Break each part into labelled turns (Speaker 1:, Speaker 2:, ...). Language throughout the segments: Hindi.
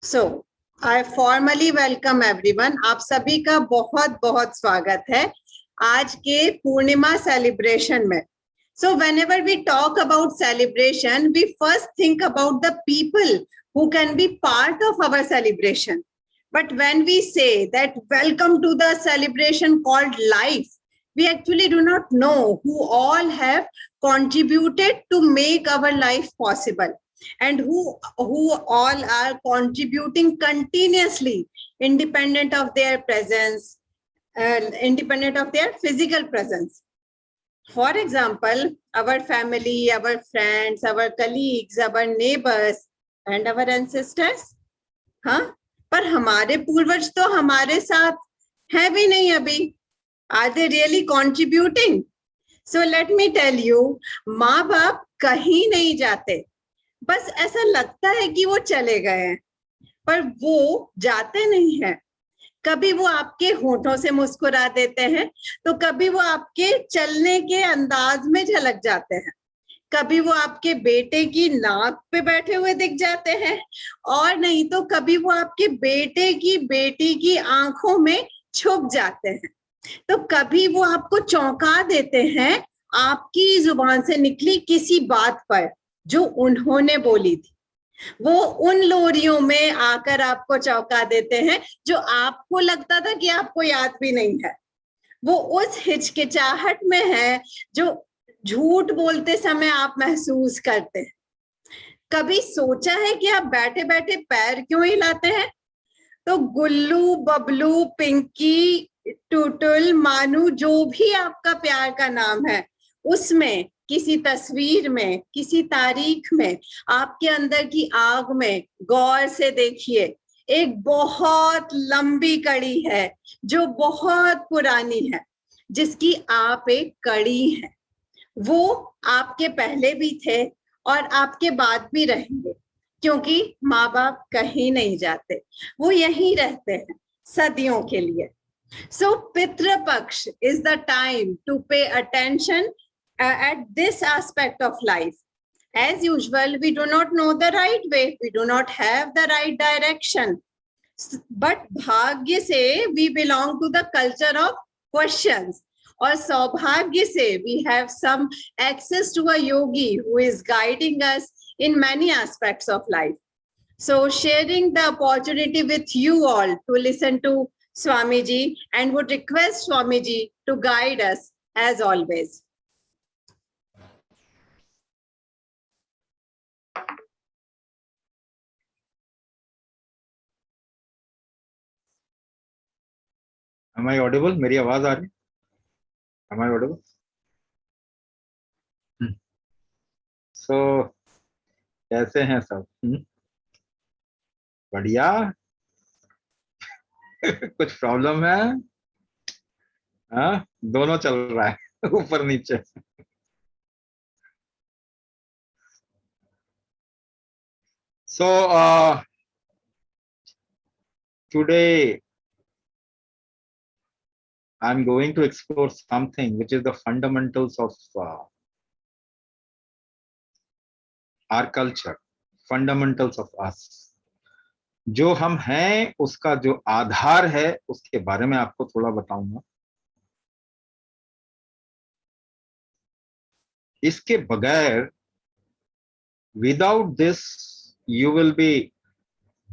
Speaker 1: सो आई फॉर्मली वेलकम एवरीवन। आप सभी का बहुत बहुत स्वागत है आज के पूर्णिमा सेलिब्रेशन में। सो whenever we talk about celebration, we first think about the people who can be part of our celebration. But when we say that welcome to the celebration called life, we actually do not know who all have contributed to make our life possible, and who all are contributing continuously, independent of their presence, independent of their physical presence. For example, our family, our friends, our colleagues, our neighbors and our ancestors. हाँ, पर हमारे पूर्वज तो हमारे साथ है भी नहीं अभी. Are they really contributing? So let me tell you, माँ बाप कहीं नहीं जाते, बस ऐसा लगता है कि वो चले गए हैं, पर वो जाते नहीं हैं. कभी वो आपके होठों से मुस्कुरा देते हैं, तो कभी वो आपके चलने के अंदाज में झलक जाते हैं, कभी वो आपके बेटे की नाक पे बैठे हुए दिख जाते हैं, और नहीं तो कभी वो आपके बेटे की बेटी की आंखों में छुप जाते हैं. तो कभी वो आपको चौंका देते हैं आपकी जुबान से निकली किसी बात पर जो उन्होंने बोली थी. वो उन लोरियों में आकर आपको चौंका देते हैं जो आपको लगता था कि आपको याद भी नहीं है. वो उस हिचकिचाहट में है जो झूठ बोलते समय आप महसूस करते हैं. कभी सोचा है कि आप बैठे बैठे पैर क्यों हिलाते हैं? तो गुल्लू, बबलू, पिंकी, टूटुल, मानू, जो भी आपका प्यार का नाम है, उसमें किसी तस्वीर में, किसी तारीख में, आपके अंदर की आग में गौर से देखिए. एक बहुत लंबी कड़ी है जो बहुत पुरानी है, जिसकी आप एक कड़ी हैं. वो आपके पहले भी थे और आपके बाद भी रहेंगे, क्योंकि माँ बाप कहीं नहीं जाते, वो यहीं रहते हैं सदियों के लिए. So Pitra Paksh is the time to pay attention at this aspect of life. As usual, we do not know the right way, we do not have the right direction. But भाग्य से we belong to the culture of questions. और सौभाग्य से we have some access to a yogi who is guiding us in many aspects of life. So sharing the opportunity with you all to listen to Swamiji, and would request Swamiji to guide us as always.
Speaker 2: Am I audible? मेरी आवाज आ रही? Am I audible? So कैसे हैं सब? बढ़िया. कुछ प्रॉब्लम है? हाँ, दोनों चल रहा है ऊपर नीचे. So today I'm going to explore something which is the fundamentals of our culture, fundamentals of us. जो हम हैं उसका जो आधार है उसके बारे में आपको थोड़ा बताऊंगा. इसके बगैर, without this you will be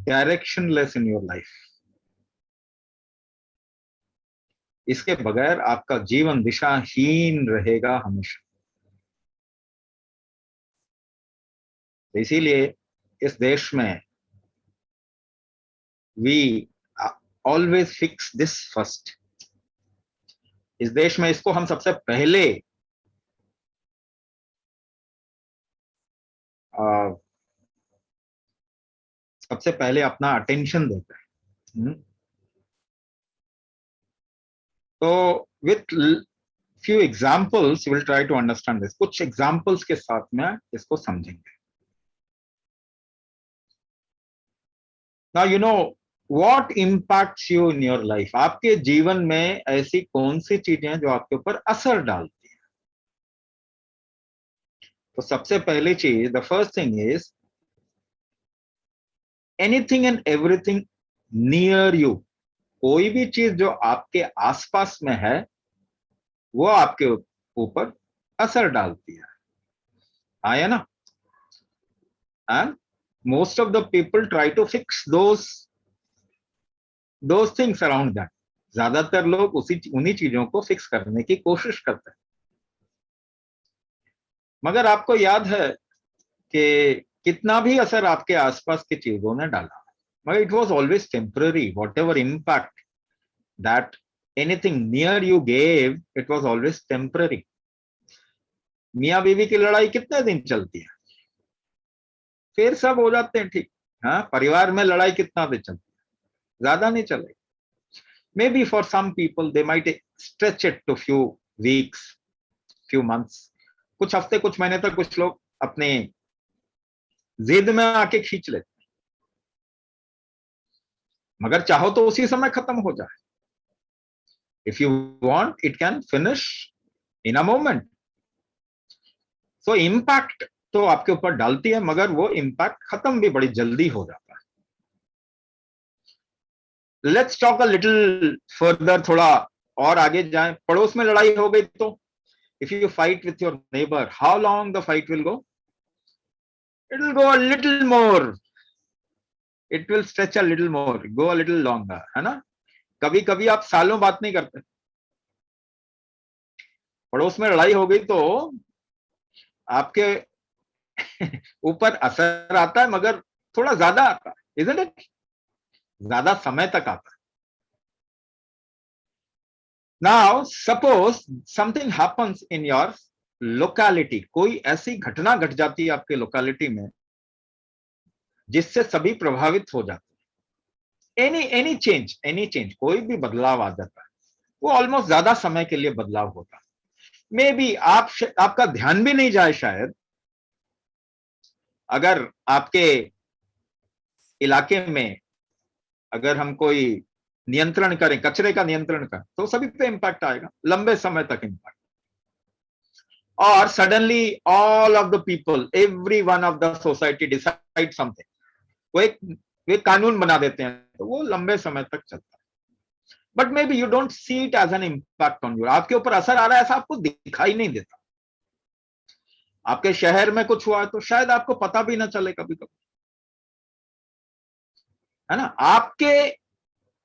Speaker 2: directionless in your life. इसके बगैर आपका जीवन दिशाहीन रहेगा हमेशा. इसीलिए इस देश में we always fix this first. इस देश में इसको हम सबसे पहले अपना अटेंशन देते हैं. तो with few examples you will try to understand this. कुछ examples के साथ में इसको समझेंगे. Now you know what impacts you in your life. आपके जीवन में ऐसी कौन सी चीजें हैं जो आपके ऊपर असर डालती हैं? तो सबसे पहली चीज, the first thing is anything and everything near you, कोई भी चीज जो आपके आसपास में है वो आपके ऊपर असर डालती है, आया ना? And most of the people try to fix those things around that, ज्यादातर लोग उन्हीं चीजों को फिक्स करने की कोशिश करते हैं। मगर आपको याद है कि कितना भी असर आपके आसपास की चीजों ने डाला, मगर it was always temporary. What ever impact that anything near you gave, it was always temporary. मियाँ बीवी की लड़ाई कितने दिन चलती है, फिर सब हो जाते हैं ठीक। हाँ, परिवार में लड़ाई कितना दिन चलती है, ज्यादा नहीं चलेगी। Maybe for some people they might stretch it to few weeks, few months, कुछ हफ्ते कुछ महीने तक कुछ लोग अपने जिद में आके खींच लेते, मगर चाहो तो उसी समय खत्म हो जाए। If you want it can finish in a moment. So impact तो आपके ऊपर डालती है, मगर वो इम्पैक्ट खत्म भी बड़ी जल्दी हो जाता है। Let's talk a little further, थोड़ा और आगे जाएं। पड़ोस में लड़ाई हो गई तो if you fight with your neighbour, how long the fight will go? It will go a little more, it will stretch a little more, go a little longer, है ना? कभी कभी आप सालों बात नहीं करते, पड़ोस में लड़ाई हो गई तो आपके ऊपर असर आता है, मगर थोड़ा ज्यादा आता है, इजंट इट? ज्यादा समय तक आता है। Now suppose something happens in your locality, कोई ऐसी घटना घट जाती है आपके लोकेलिटी में जिससे सभी प्रभावित हो जाते हैं। एनी चेंज, कोई भी बदलाव आ जाता है, वो ऑलमोस्ट ज्यादा समय के लिए बदलाव होता है। मे बी आपका ध्यान भी नहीं जाए शायद, अगर आपके इलाके में अगर हम कोई नियंत्रण करें, कचरे का नियंत्रण करें, तो सभी पे इंपैक्ट आएगा, लंबे समय तक इंपैक्ट। और suddenly all of the people, every one of the society decide something, वो एक कानून बना देते हैं, तो वो लंबे समय तक चलता है। But maybe you don't see it as an impact on you, आपके ऊपर असर आ रहा है ऐसा आपको दिखाई नहीं देता। आपके शहर में कुछ हुआ तो शायद आपको पता भी ना चले कभी कभी, है ना? आपके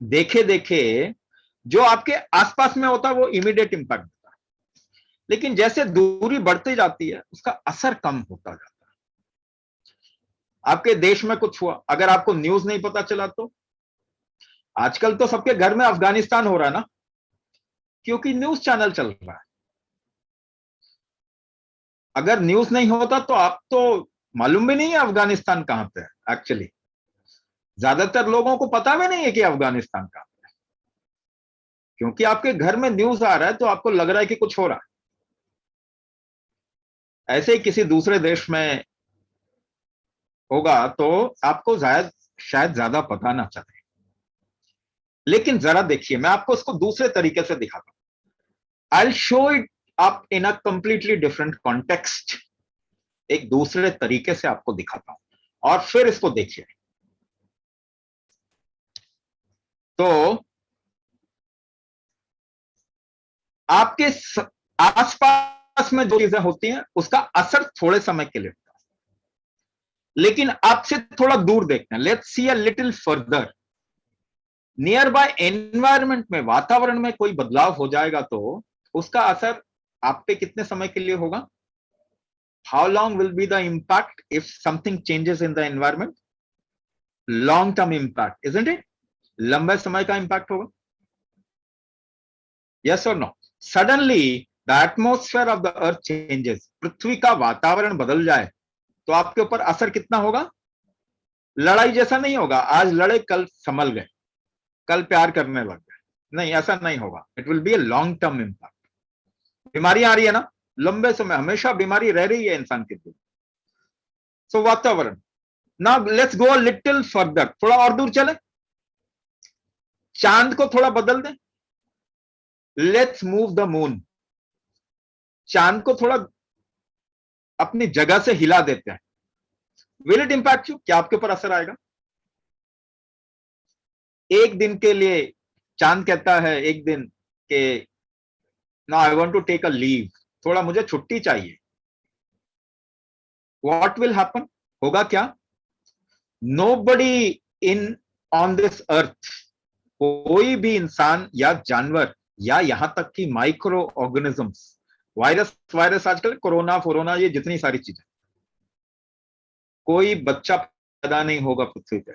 Speaker 2: देखे देखे जो आपके आसपास में होता है वो इमीडिएट इंपैक्ट देता है, लेकिन जैसे दूरी बढ़ती जाती है उसका असर कम होता जाता है। आपके देश में कुछ हुआ, अगर आपको न्यूज नहीं पता चला तो आजकल तो सबके घर में अफगानिस्तान हो रहा है ना, क्योंकि न्यूज चैनल चल रहा है। अगर न्यूज नहीं होता तो आप तो मालूम भी नहीं है अफगानिस्तान कहां पे है। एक्चुअली ज्यादातर लोगों को पता भी नहीं है कि अफगानिस्तान कहां पे है, क्योंकि आपके घर में न्यूज आ रहा है तो आपको लग रहा है कि कुछ हो रहा है। ऐसे ही किसी दूसरे देश में होगा तो आपको शायद ज्यादा पता ना चले। लेकिन जरा देखिए, मैं आपको इसको दूसरे तरीके से दिखाता हूं। I will show it up in a completely different context, एक दूसरे तरीके से आपको दिखाता हूं और फिर इसको देखिए। तो आपके आसपास में जो चीजें होती हैं उसका असर थोड़े समय के लिए होता है, लेकिन आपसे थोड़ा दूर देखते हैं। Let's see a little further. Near by environment में, वातावरण में कोई बदलाव हो जाएगा तो उसका असर आप पे कितने समय के लिए होगा? How long will be the impact if something changes in the environment? Long term impact, isn't it? लंबे समय का इम्पैक्ट होगा। यस और no? Suddenly the atmosphere of the earth changes, पृथ्वी का वातावरण बदल जाए तो आपके ऊपर असर कितना होगा? लड़ाई जैसा नहीं होगा, आज लड़े कल संभल गए, कल प्यार करने लग गए, नहीं, ऐसा नहीं होगा। It will be a long term impact. बीमारियां आ रही है ना, लंबे समय हमेशा बीमारी रह रही है इंसान के लिए। सो वातावरण। Now let's go a little further, थोड़ा और दूर चले, चांद को थोड़ा बदल दें। लेट्स मूव द मून, चांद को थोड़ा अपनी जगह से हिला देते हैं। Will it impact you? क्या आपके ऊपर असर आएगा? एक दिन के लिए चांद कहता है एक दिन के ना I want to take a leave, थोड़ा मुझे छुट्टी चाहिए, व्हाट विल हैपन, होगा क्या? Nobody in on this earth, कोई भी इंसान या जानवर या यहां तक कि माइक्रो ऑर्गेनिजम्स, वायरस वायरस आजकल कोरोना फोरोना ये जितनी सारी चीजें, कोई बच्चा पैदा नहीं होगा पृथ्वी पे,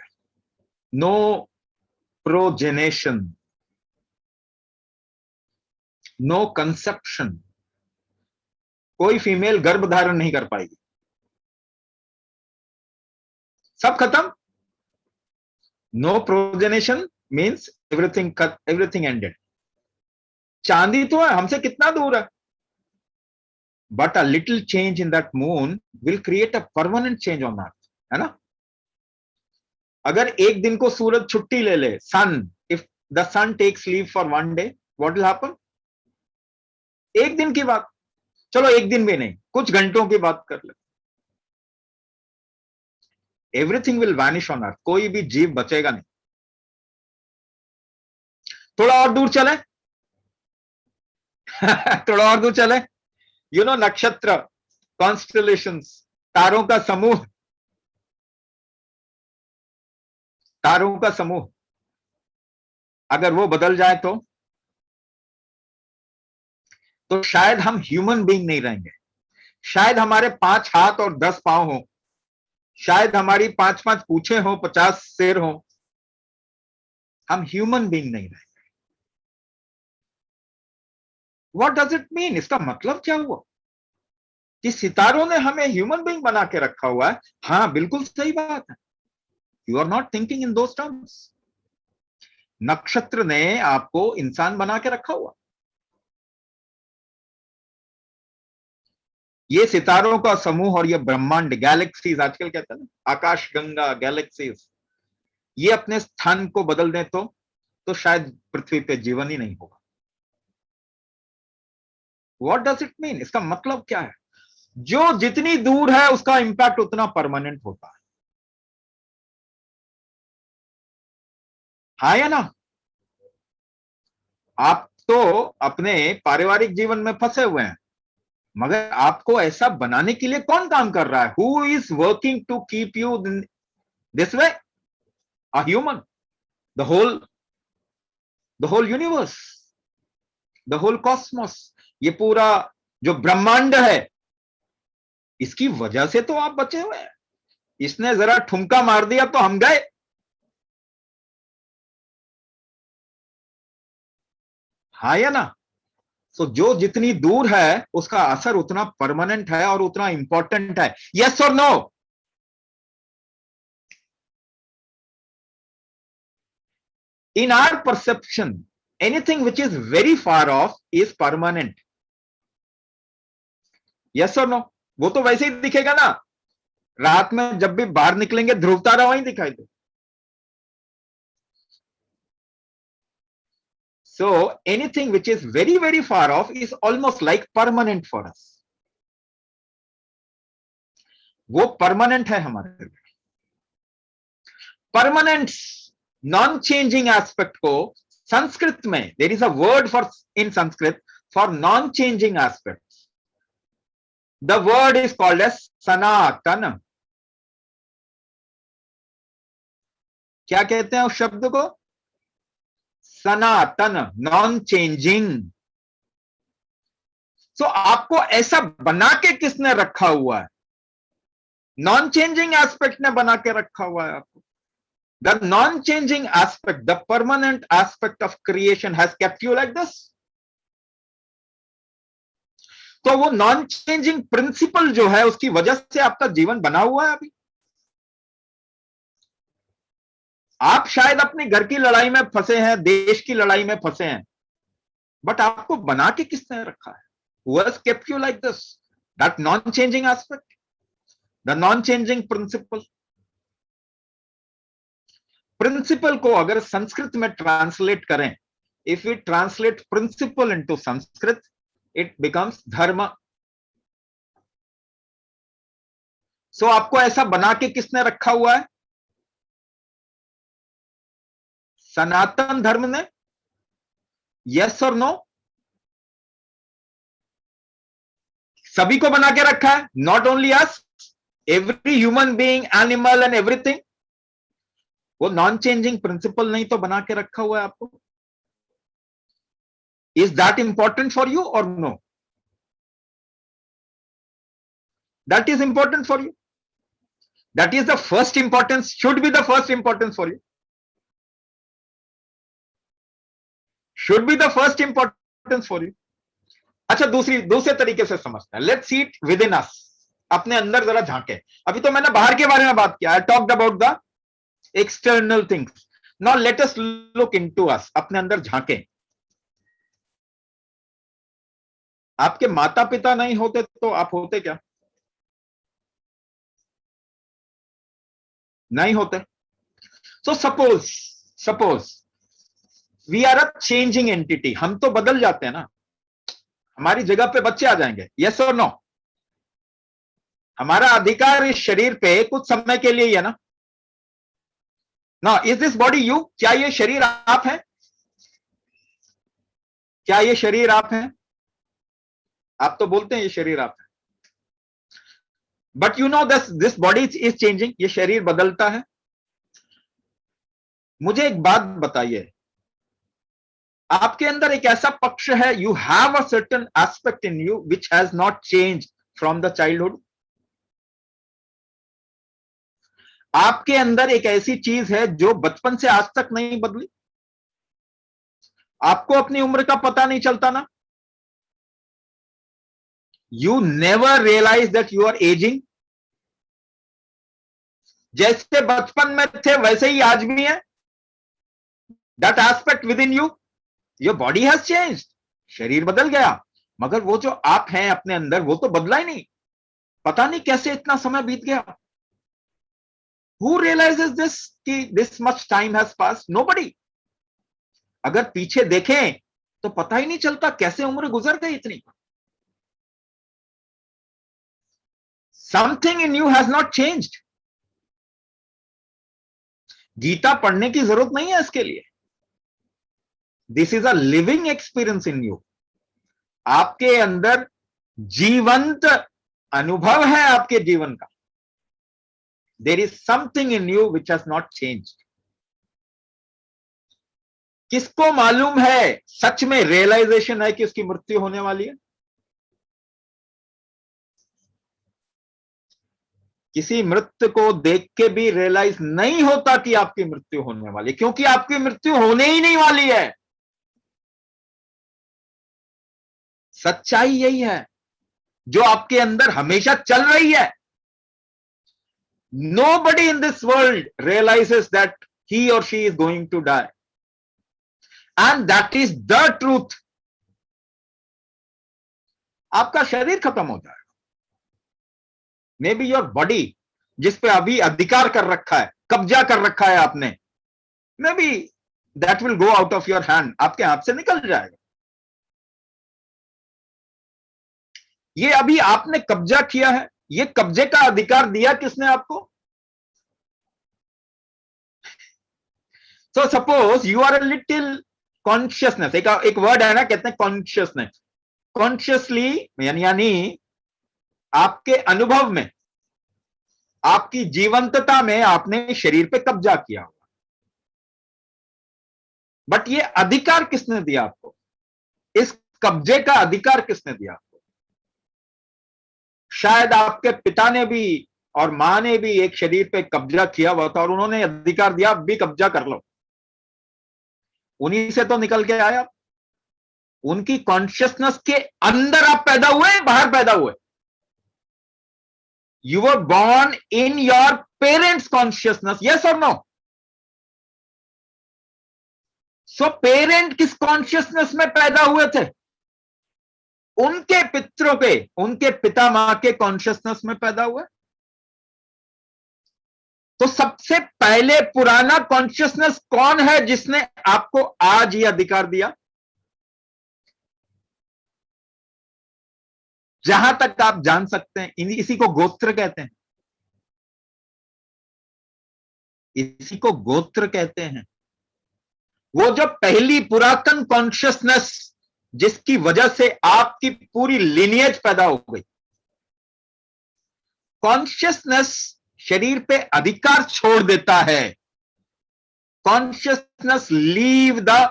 Speaker 2: नो प्रोजेनेशन, नो कंसेप्शन, कोई फीमेल गर्भ धारण नहीं कर पाएगी, सब खत्म। No progenation means everything ended. चांदी तो है हमसे कितना दूर है, but a little change in that moon will create a permanent change on earth, है ना? अगर एक दिन को सूरज छुट्टी ले ले, sun, if the sun takes leave for one day, what will happen? एक दिन की बात, चलो एक दिन भी नहीं, कुछ घंटों की बात कर ले, everything will vanish on earth, कोई भी जीव बचेगा नहीं। थोड़ा और दूर चले थोड़ा और दूर चले, यू नो नक्षत्र, कॉन्स्टलेशंस, तारों का समूह, तारों का समूह अगर वो बदल जाए तो शायद हम ह्यूमन बीइंग नहीं रहेंगे, शायद हमारे 5 हाथ और 10 पांव हो, शायद हमारी 5-5 पूछे हो, 50 सिर हो, हम ह्यूमन बीइंग नहीं रहेंगे। What does it mean? इसका मतलब क्या हुआ कि सितारों ने हमें ह्यूमन बीइंग बना के रखा हुआ है? हाँ बिल्कुल सही बात है, you are not thinking in those terms. नक्षत्र ने आपको इंसान बना के रखा हुआ, ये सितारों का समूह और ये ब्रह्मांड, गैलेक्सीज आजकल कहते हैं ना, आकाश गंगा गैलेक्सीज, ये अपने स्थान को बदल दें तो शायद पृथ्वी पे जीवन ही नहीं होगा। What does it mean? इसका मतलब क्या है? जो जितनी दूर है उसका इंपैक्ट उतना परमानेंट होता है, हाँ या ना? आप तो अपने पारिवारिक जीवन में फंसे हुए हैं, मगर आपको ऐसा बनाने के लिए कौन काम कर रहा है? Who is working to keep you this way? A human, the whole the whole universe, the whole cosmos, ये पूरा जो ब्रह्मांड है, इसकी वजह से तो आप बचे हुए हैं। इसने जरा ठुमका मार दिया तो हम गए, हाँ या ना? तो जो जितनी दूर है उसका असर उतना परमानेंट है और उतना इंपॉर्टेंट है, यस और no? In our perception anything which is very far off is permanent, yes और नो? वो तो वैसे ही दिखेगा ना, रात में जब भी बाहर निकलेंगे ध्रुव तारा वहीं दिखाई दे। So anything which is very very far off is almost like permanent for us, वो परमानेंट है हमारे लिए। परमानेंट नॉन चेंजिंग एस्पेक्ट को संस्कृत में there is a word for, in Sanskrit, for non changing aspect, the word is called as Sanatan. क्या कहते हैं उस शब्द को? सनातन, नॉन चेंजिंग। सो आपको ऐसा बना के किसने रखा हुआ है? नॉन चेंजिंग एस्पेक्ट ने बना के रखा हुआ है आपको। The non-changing aspect, the permanent aspect of creation has kept you like this. तो वो नॉन चेंजिंग प्रिंसिपल जो है उसकी वजह से आपका जीवन बना हुआ है अभी। आप शायद अपने घर की लड़ाई में फंसे हैं, देश की लड़ाई में फंसे हैं, बट आपको बना के किसने रखा है? Who has kept you like this? That non-changing aspect, the non-changing principle. Principle को अगर संस्कृत में ट्रांसलेट करें, if we translate principle into Sanskrit, it becomes dharma. So आपको ऐसा बना के किसने रखा हुआ है? सनातन धर्म ने? यस और नो? सभी को बना के रखा है, not only us, every human being, animal and everything. वो नॉन चेंजिंग प्रिंसिपल नहीं तो बना के रखा हुआ है आपको। Is that important for you or no? That is important for you. That is the first importance, should be the first importance for you. Should be the first importance for you. अच्छा, दूसरे तरीके से समझते हैं. Let's see it within us. अपने अंदर जरा झांके. अभी तो मैंने बाहर के बारे में बात किया. I talked about the external things. Now let us look into us. अपने अंदर झांके. आपके माता पिता नहीं होते तो आप होते क्या? नहीं होते. So suppose we are a changing entity. हम तो बदल जाते हैं ना. हमारी जगह पे बच्चे आ जाएंगे. Yes or no? हमारा अधिकार इस शरीर पे कुछ समय के लिए ही है ना. Now, is this body you? क्या ये शरीर आप है? क्या ये शरीर आप है? आप तो बोलते हैं ये शरीर आप है. But you know this body is changing. ये शरीर बदलता है. मुझे एक बात बताइए, आपके अंदर एक ऐसा पक्ष है, you have a certain aspect in you which has not changed from the childhood. आपके अंदर एक ऐसी चीज है जो बचपन से आज तक नहीं बदली. आपको अपनी उम्र का पता नहीं चलता ना. You never realize that you are aging. जैसे बचपन में थे वैसे ही आज भी है. That aspect within you, your body has changed. शरीर बदल गया, मगर वो जो आप हैं अपने अंदर वो तो बदला ही नहीं. पता नहीं कैसे इतना समय बीत गया. Who realizes this कि this much time has passed? Nobody. अगर पीछे देखें तो पता ही नहीं चलता कैसे उम्र गुजर गई इतनी. Something in you has not changed. Gita पढ़ने की जरूरत नहीं है इसके लिए. This is a living experience in you. आपके अंदर जीवंत अनुभव है आपके जीवन का. There is something in you which has not changed. किसको मालूम है सच में रियलाइजेशन है कि उसकी मृत्यु होने वाली है? किसी मृत्यु को देख के भी रियलाइज नहीं होता कि आपकी मृत्यु होने वाली है, क्योंकि आपकी मृत्यु होने ही नहीं वाली है. सच्चाई यही है जो आपके अंदर हमेशा चल रही है. Nobody in this world realizes that he or she is going to die. And that is the truth. आपका शरीर खत्म हो जाएगा. Maybe your body, जिस पे अभी अधिकार कर रखा है, कब्जा कर रखा है आपने, maybe that will go out of your hand. आपके हाथ से निकल जाएगा. ये अभी आपने कब्जा किया है. ये कब्जे का अधिकार दिया किसने आपको? So suppose you are a little consciousness. एक वर्ड है ना, कहते हैं कॉन्शियसनेस. कॉन्शियसली यानी आपके अनुभव में, आपकी जीवंतता में आपने शरीर पे कब्जा किया हुआ. बट ये अधिकार किसने दिया आपको? इस कब्जे का अधिकार किसने दिया आपको? शायद आपके पिता ने भी और मां ने भी एक शरीर पे कब्जा किया हुआ था और उन्होंने अधिकार दिया, अब भी कब्जा कर लो. उन्हीं से तो निकल के आया. उनकी कॉन्शियसनेस के अंदर आप पैदा हुए, बाहर पैदा हुए. You were born in your parents consciousness. Yes और नो? सो पेरेंट किस कॉन्शियसनेस में पैदा हुए थे? उनके पितरों के, उनके पिता मां के कॉन्शियसनेस में पैदा हुए. तो सबसे पहले पुराना कॉन्शियसनेस कौन है जिसने आपको आज ये अधिकार दिया? जहां तक आप जान सकते हैं, इसी को गोत्र कहते हैं. इसी को गोत्र कहते हैं. वो जो पहली पुरातन कॉन्शियसनेस जिसकी वजह से आपकी पूरी लिनियज पैदा हो गई, कॉन्शियसनेस शरीर पे अधिकार छोड़ देता है. Consciousness leave the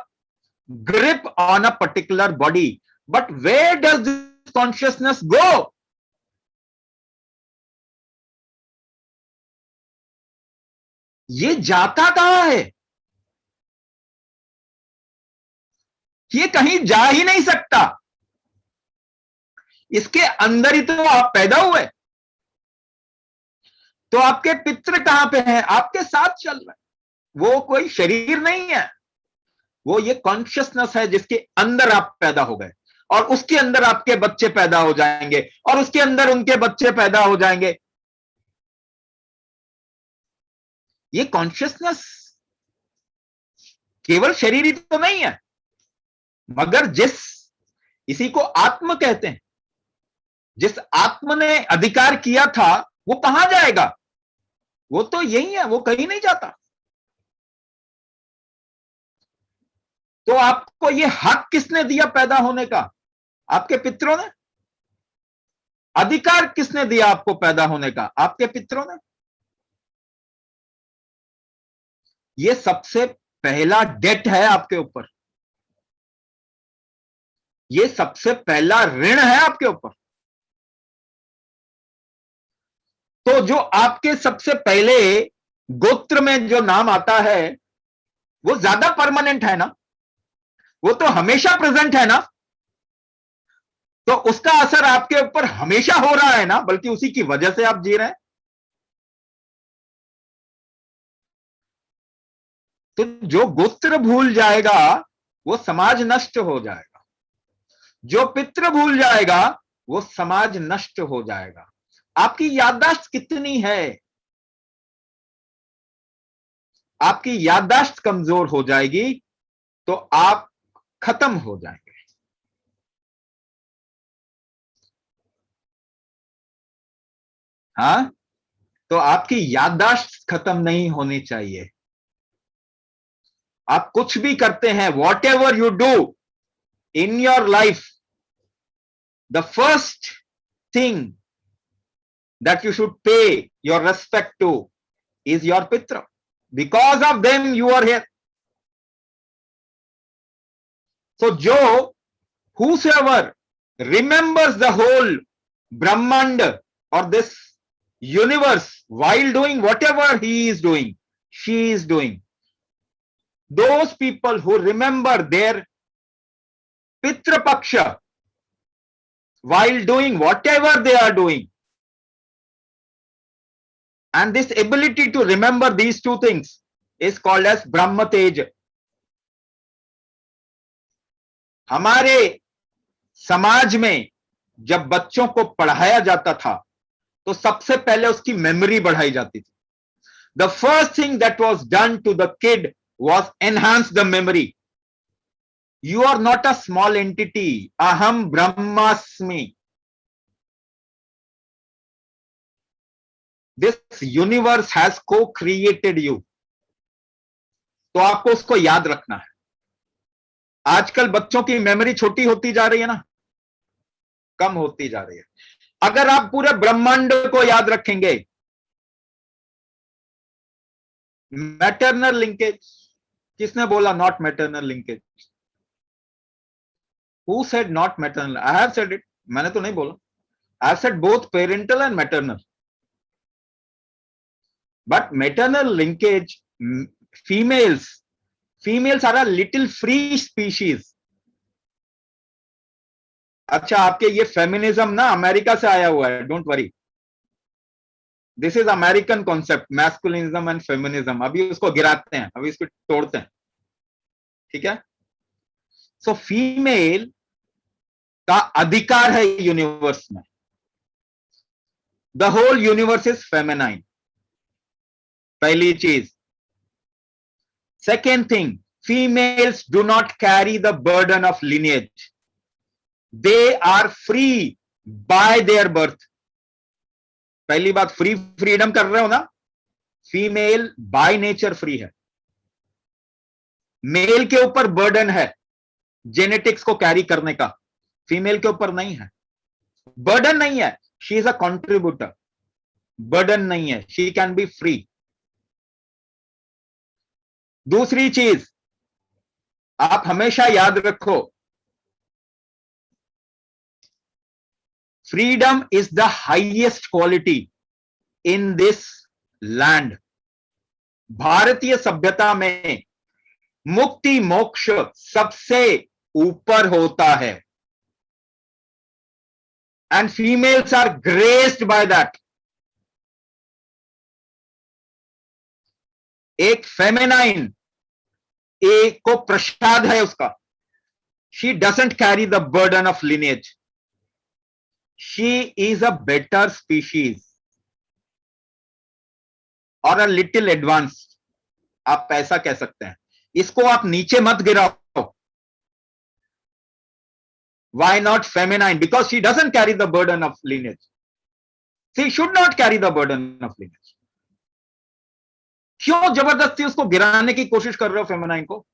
Speaker 2: grip on a particular body, but where does this consciousness go? ये जाता कहां है? ये कहीं जा ही नहीं सकता. इसके अंदर ही तो आप पैदा हुए. तो आपके पितृ कहां पे हैं? आपके साथ चल रहे हैं. वो कोई शरीर नहीं है, वो ये कॉन्शियसनेस है जिसके अंदर आप पैदा हो गए, और उसके अंदर आपके बच्चे पैदा हो जाएंगे, और उसके अंदर उनके बच्चे पैदा हो जाएंगे. ये कॉन्शियसनेस केवल शरीर ही तो नहीं है, मगर इसी को आत्म कहते हैं, जिस आत्म ने अधिकार किया था वो कहां जाएगा? वो तो यही है, वो कहीं नहीं जाता. तो आपको ये हक किसने दिया पैदा होने का? आपके पितरों ने. अधिकार किसने दिया आपको पैदा होने का? आपके पितरों ने. ये सबसे पहला डेट है आपके ऊपर, ये सबसे पहला ऋण है आपके ऊपर. तो जो आपके सबसे पहले गोत्र में जो नाम आता है वो ज्यादा परमानेंट है ना, वो तो हमेशा प्रेजेंट है ना, तो उसका असर आपके ऊपर हमेशा हो रहा है ना, बल्कि उसी की वजह से आप जी रहे हैं. तो जो गोत्र भूल जाएगा वो समाज नष्ट हो जाएगा, जो पितृ भूल जाएगा वो समाज नष्ट हो जाएगा. आपकी याददाश्त कितनी है? आपकी याददाश्त कमजोर हो जाएगी तो आप खत्म हो जाएंगे. हाँ, तो आपकी याददाश्त खत्म नहीं होनी चाहिए. आप कुछ भी करते हैं, whatever you do in your life, the first thing that you should pay your respect to is your pitri. Because of them you are here. So जो whosoever remembers the whole Brahmand or this universe while doing whatever he is doing, she is doing, those people who remember their Pitra Paksha while doing whatever they are doing, and this ability to remember these two things is called as Brahma Tej. हमारे समाज में जब बच्चों को पढ़ाया जाता था तो सबसे पहले उसकी मेमोरी बढ़ाई जाती थी. The first thing that was done to the kid was enhance the memory. You are not a small entity. अहम ब्रह्मास्मि. This universe has co created you. तो आपको उसको याद रखना है. आजकल बच्चों की मेमोरी छोटी होती जा रही है ना, कम होती जा रही है. अगर आप पूरे ब्रह्मांड को याद रखेंगे, मैटरनल लिंकेज, किसने बोला not maternal linkage? Who said not maternal? I have said it. मैंने तो नहीं बोला. I have said both parental and maternal. But maternal linkage, females are a little free species. अच्छा, आपके ये फेमिनिज्म ना अमेरिका से आया हुआ है. Don't worry, this is American concept, masculinism and feminism. अभी उसको गिराते हैं, अभी इसको तोड़ते हैं. ठीक है. सो फीमेल का अधिकार है यूनिवर्स में. The whole universe is feminine. पहली चीज. Second thing, females do not carry the burden of lineage. They are free by their birth. पहली बात, फ्रीडम कर रहे हो ना. फीमेल बाय नेचर फ्री है. मेल के ऊपर बर्डन है जेनेटिक्स को कैरी करने का, फीमेल के ऊपर नहीं है, बर्डन नहीं है, she is a contributor, burden नहीं है, शी कैन बी फ्री। दूसरी चीज आप हमेशा याद रखो, freedom is the highest quality in this land. भारतीय सभ्यता में मुक्ति मोक्ष सबसे ऊपर होता है, and females are graced by that. एक फेमिनाइन एक को प्रसाद है उसका, she doesn't carry the burden of lineage, she is a better species और अ लिटिल एडवांस, आप ऐसा कह सकते हैं। इसको आप नीचे मत गिराओ। Why not feminine? Because she doesn't carry the burden of lineage. She should not carry the burden of lineage. क्यों जबरदस्ती उसको गिराने की कोशिश कर रहे हो फेमिनाइन को?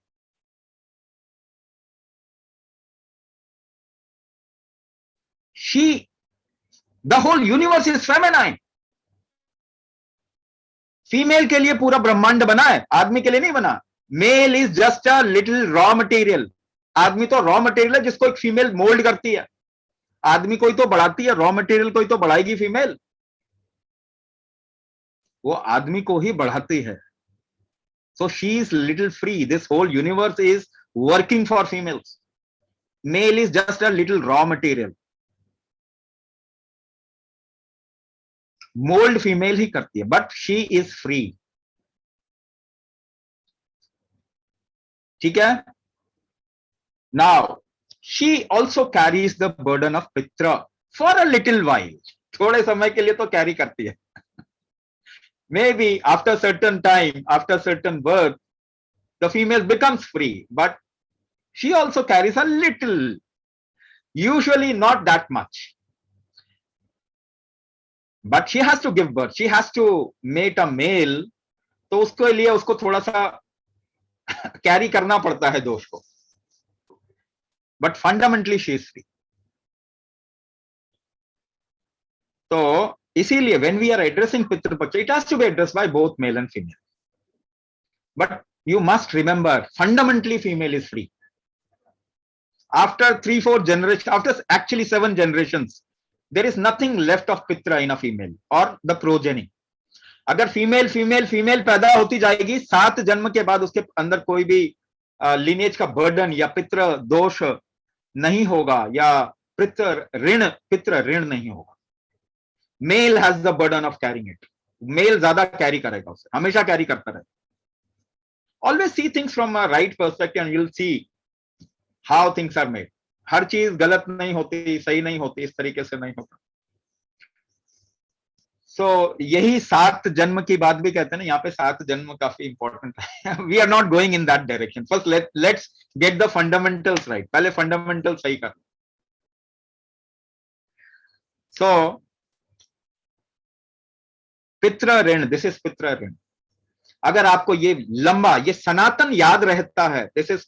Speaker 2: The whole universe is feminine. Female के लिए पूरा ब्रह्मांड बना है, आदमी के लिए नहीं बना। Male is just a little raw material. आदमी तो रॉ मटेरियल है जिसको एक फीमेल मोल्ड करती है। आदमी कोई तो बढ़ाती है, रॉ मटेरियल कोई तो बढ़ाएगी फीमेल, वो आदमी को ही बढ़ाती है। So she is little free, this whole universe is working for females, male is just a little raw material. Mould female ही करती है, बट शी इज फ्री। ठीक है। Now she also carries the burden of pitra for a little while, थोड़े समय के लिए तो कैरी करती है। Maybe after certain time, after certain birth, the female becomes free, but she also carries a little, usually not that much. But she has to give birth, she has to mate a male, तो उसके लिए उसको थोड़ा सा कैरी करना पड़ता है दोष को, but fundamentally she is free. तो इसीलिए when we are addressing Pitru Paksha, it has to be addressed by both male and female. But you must remember, fundamentally female is free. After 3-4 generations, after actually 7 generations, there is nothing left of Pitra in a female or the progeny. अगर फीमेल फीमेल फीमेल पैदा होती जाएगी, 7 जन्म के बाद उसके अंदर कोई भी लिनेज का बर्डन या पितृ दोष नहीं होगा, या पितृ ऋण नहीं होगा। Male has the burden of carrying it, male ज्यादा कैरी करेगा, उसे हमेशा कैरी करता रहेगा। Always see things from a right perspective and you will see how things are made. हर चीज गलत नहीं होती, सही नहीं होती, इस तरीके से नहीं होता। सो यही 7 जन्म की बात भी कहते हैं ना, यहाँ पे 7 जन्म काफी इंपॉर्टेंट है। We are not going in that direction. First let's get the fundamentals right, पहले फंडामेंटल सही कर। सो पितृ ऋण, दिस इज पितृ ऋण। अगर आपको ये लंबा, ये सनातन याद रहता है, this is,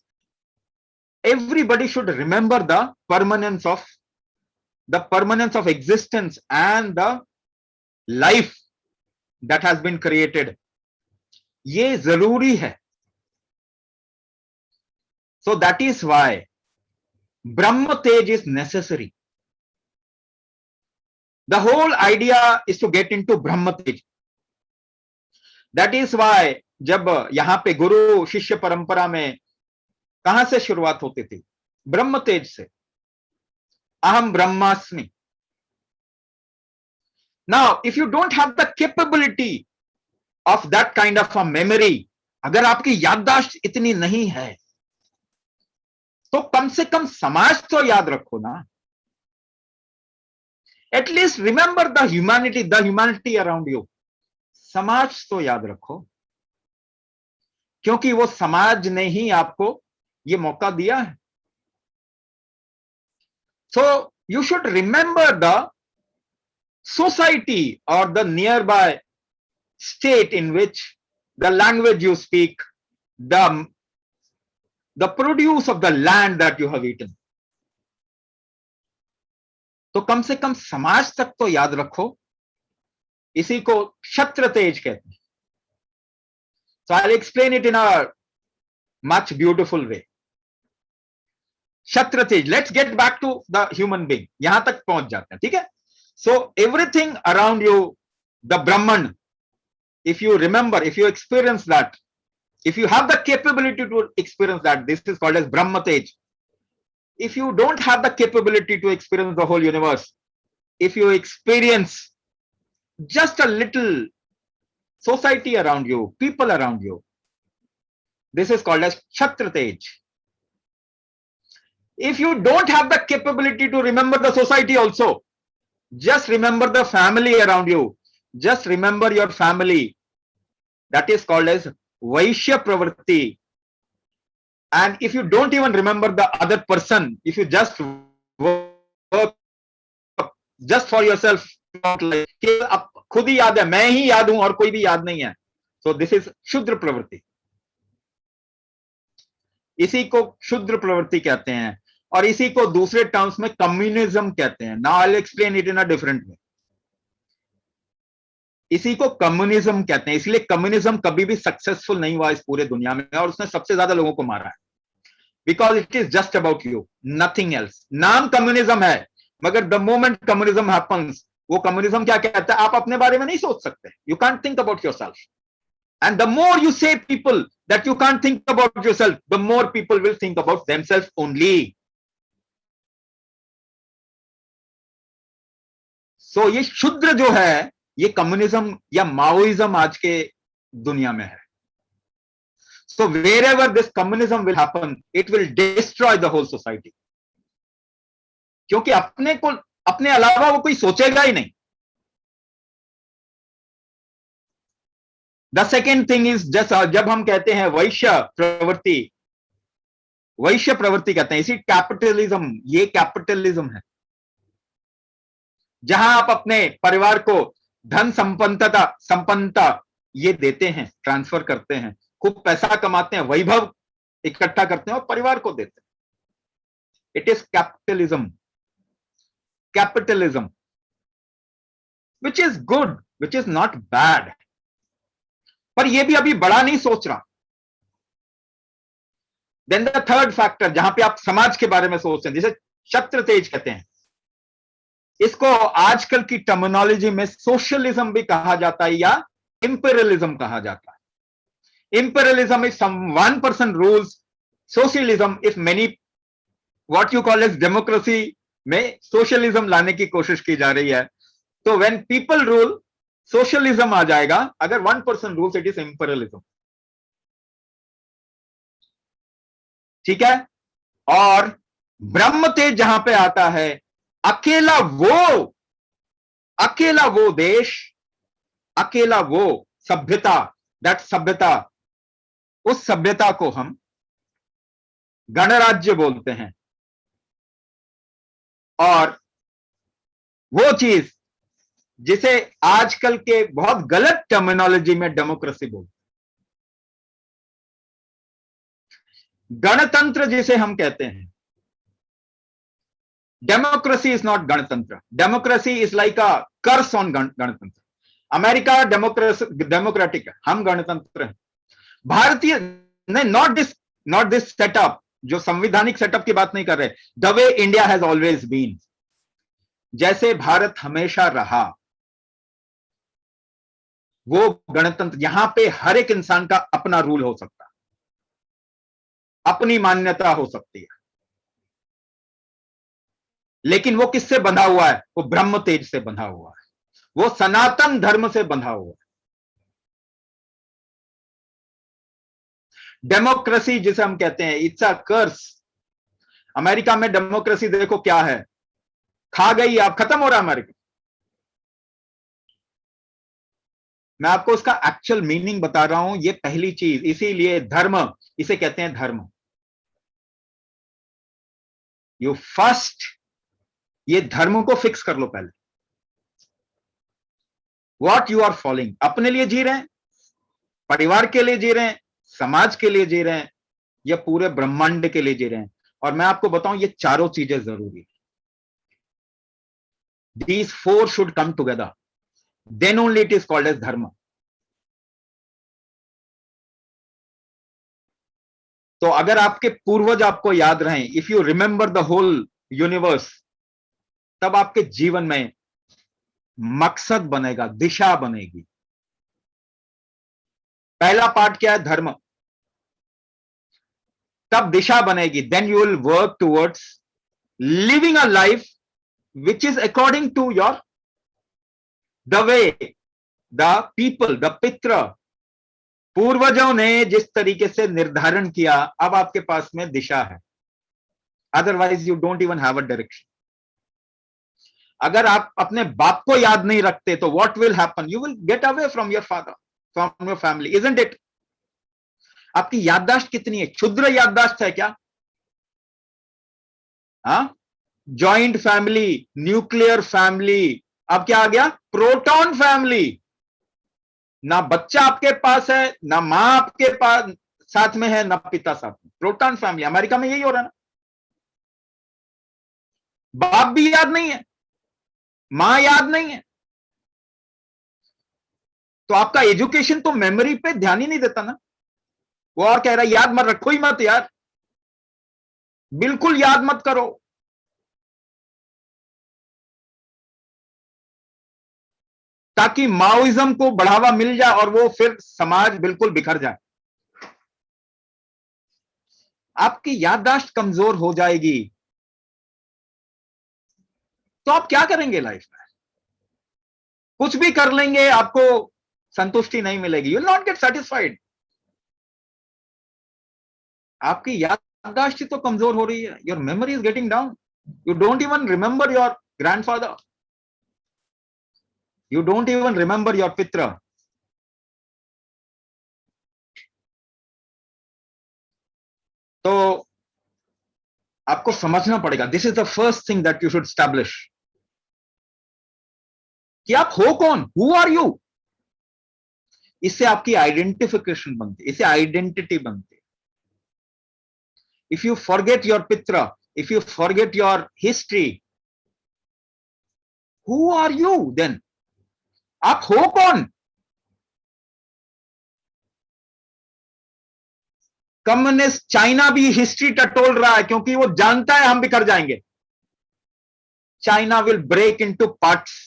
Speaker 2: everybody should remember the permanence of existence and the life that has been created. ये जरूरी है। So that is why Brahma Tej is necessary. The whole idea is to get into Brahma Tej. That is why जब यहां पे गुरु शिष्य परंपरा में कहां से शुरुआत होती थी? ब्रह्म तेज से। अहम ब्रह्मास्मि। Now, if you don't have the capability of that kind of a memory, अगर आपकी याददाश्त इतनी नहीं है, तो कम से कम समाज तो याद रखो ना। At least remember the humanity around you. समाज तो याद रखो, क्योंकि वो समाज ने ही आपको ये मौका दिया है। So you should remember the society or the nearby state in which the language you speak, the the produce of the land that you have eaten. तो कम से कम समाज तक तो याद रखो, इसी को क्षत्र तेज कहते हैं. So I'll explain it in a much beautiful way. क्षत्र तेज. Let's get back to the human being. यहां तक पहुंच जाते हैं, ठीक है? So everything around you, the Brahman, if you remember, if you experience that, if you have the capability to experience that, this is called as Brahma Tej. If you don't have the capability to experience the whole universe, if you experience just a little society around you, people around you, this is called as Kshatriya Tej. If you don't have the capability to remember the society also, just remember the family around you. Just remember your family. That is called as Vaishya Pravritti. And if you don't even remember the other person, if you just work just for yourself, like अब खुद ही याद है, मैं ही याद हूं और कोई भी याद नहीं है. So this is शुद्र प्रवृत्ति. इसी को शुद्र प्रवृत्ति कहते हैं और इसी को दूसरे टर्म्स में कम्युनिज्म कहते हैं. Now I'll explain it in a different way. इसी को कम्युनिज्म कहते हैं. इसलिए कम्युनिज्म कभी भी सक्सेसफुल नहीं हुआ इस पूरे दुनिया में और उसने सबसे ज्यादा लोगों को मारा है. Because it is just about you, nothing else. नाम कम्युनिज्म है, मगर द मोमेंट कम्युनिज्म हैपन्स, वो कम्युनिज्म क्या कहता है, आप अपने बारे में नहीं सोच सकते. You can't think about yourself. And the more you say people that you can't think about yourself, the more people will think about themselves only. So ये शुद्र जो है, ये कम्युनिज्म या माओइज्म आज के दुनिया में है. So wherever this communism will happen, it will destroy the whole society. क्योंकि अपने अलावा वो कोई सोचेगा ही नहीं. The second thing is, जैसा जब हम कहते हैं वैश्य प्रवृत्ति, वैश्य प्रवृत्ति कहते हैं, इसी कैपिटलिज्म, ये कैपिटलिज्म है जहां आप अपने परिवार को धन संपन्नता ये देते हैं, ट्रांसफर करते हैं, खूब पैसा कमाते हैं, वैभव इकट्ठा करते हैं और परिवार को देते हैं. It is capitalism. Capitalism which is good, which is not bad. पर ये भी अभी बड़ा नहीं सोच रहा. देन द थर्ड फैक्टर, जहां पे आप समाज के बारे में सोचते हैं, जिसे क्षत्र तेज कहते हैं, इसको आजकल की टर्मिनोलॉजी में सोशलिज्म भी कहा जाता है या इंपीरियलिज्म कहा जाता है. Imperialism is some one person rules. Socialism if many, what you call as democracy में socialism लाने की कोशिश की जा रही है. तो when people rule, socialism आ जाएगा. अगर one person rules, it is imperialism. ठीक है. और ब्रह्म तेज जहां पे आता है, अकेला वो देश, अकेला वो सभ्यता, दैट सभ्यता, उस सभ्यता को हम गणराज्य बोलते हैं. और वो चीज जिसे आजकल के बहुत गलत टर्मिनोलॉजी में डेमोक्रेसी बोलते हैं. गणतंत्र जिसे हम कहते हैं, डेमोक्रेसी इज नॉट गणतंत्र. Democracy is like a curse on गणतंत्र. अमेरिका डेमोक्रेटिक है, हम गणतंत्र हैं. भारतीय नहीं, नॉट दिस सेटअप, जो संवैधानिक सेटअप की बात नहीं कर रहे. The way India has always been, जैसे भारत हमेशा रहा, वो गणतंत्र. यहां पे हर एक इंसान का अपना रूल हो सकता है, अपनी मान्यता हो सकती है, लेकिन वो किससे बंधा हुआ है? वो ब्रह्म तेज से बंधा हुआ है, वो सनातन धर्म से बंधा हुआ है. डेमोक्रेसी जिसे हम कहते हैं, इट्स अ कर्स. अमेरिका में डेमोक्रेसी देखो क्या है, खा गई, आप खत्म हो रहा अमेरिका. मैं आपको उसका एक्चुअल मीनिंग बता रहा हूं, ये पहली चीज. इसीलिए धर्म, इसे कहते हैं धर्म. यू फर्स्ट, ये धर्म को फिक्स कर लो पहले. व्हाट यू आर फॉलोइंग, अपने लिए जी रहे हैं, परिवार के लिए जी रहे हैं, समाज के लिए जी रहे हैं, या पूरे ब्रह्मांड के लिए जी रहे हैं। और मैं आपको बताऊं, ये चारों चीजें जरूरी है। These four should come together. Then only it is called as dharma. तो अगर आपके पूर्वज आपको याद रहें, if you remember the whole universe, तब आपके जीवन में मकसद बनेगा, दिशा बनेगी। पहला पार्ट क्या है? धर्म। तब दिशा बनेगी। Then you will work towards living a life which is according to your the way the people, the pitra, पूर्वजों ने जिस तरीके से निर्धारण किया, अब आपके पास में दिशा है। Otherwise you don't even have a direction. अगर आप अपने बाप को याद नहीं रखते तो what will happen? You will get away from your father, from your family, isn't it? आपकी याददाश्त कितनी है? क्षुद्र याददाश्त है क्या? हाँ, जॉइंट फैमिली, न्यूक्लियर फैमिली, अब क्या आ गया? Proton family. ना बच्चा आपके पास है, ना मां आपके पास साथ में है, ना पिता साथ में। Proton family. अमेरिका में यही हो रहा है ना। बाप भी याद नहीं है, मां याद नहीं है, तो आपका एजुकेशन तो मेमोरी पे ध्यान ही नहीं देता ना। वो और कह रहा है याद मत रखो ही मत यार, बिल्कुल याद मत करो। ताकि माओइज्म को बढ़ावा मिल जाए और वो फिर समाज बिल्कुल बिखर जाए। आपकी याददाश्त कमजोर हो जाएगी तो आप क्या करेंगे लाइफ में? कुछ भी कर लेंगे, आपको संतुष्टि नहीं मिलेगी। You will not get satisfied. आपकी याददाश्त तो कमजोर हो रही है। Your memory is getting down. You don't even remember your grandfather, you don't even remember your pitra. तो आपको समझना पड़ेगा, this is the first thing that you should establish, कि आप हो कौन, हु आर यू। इससे आपकी आइडेंटिफिकेशन बनती है, इससे आइडेंटिटी बनती है। If you forget your pitra, if you forget your history, who are you then? आप हो कौन? कम्युनिस्ट चाइना भी हिस्ट्री टटोल रहा है, क्योंकि वो जानता है हम बिखर जाएंगे। China will break into parts.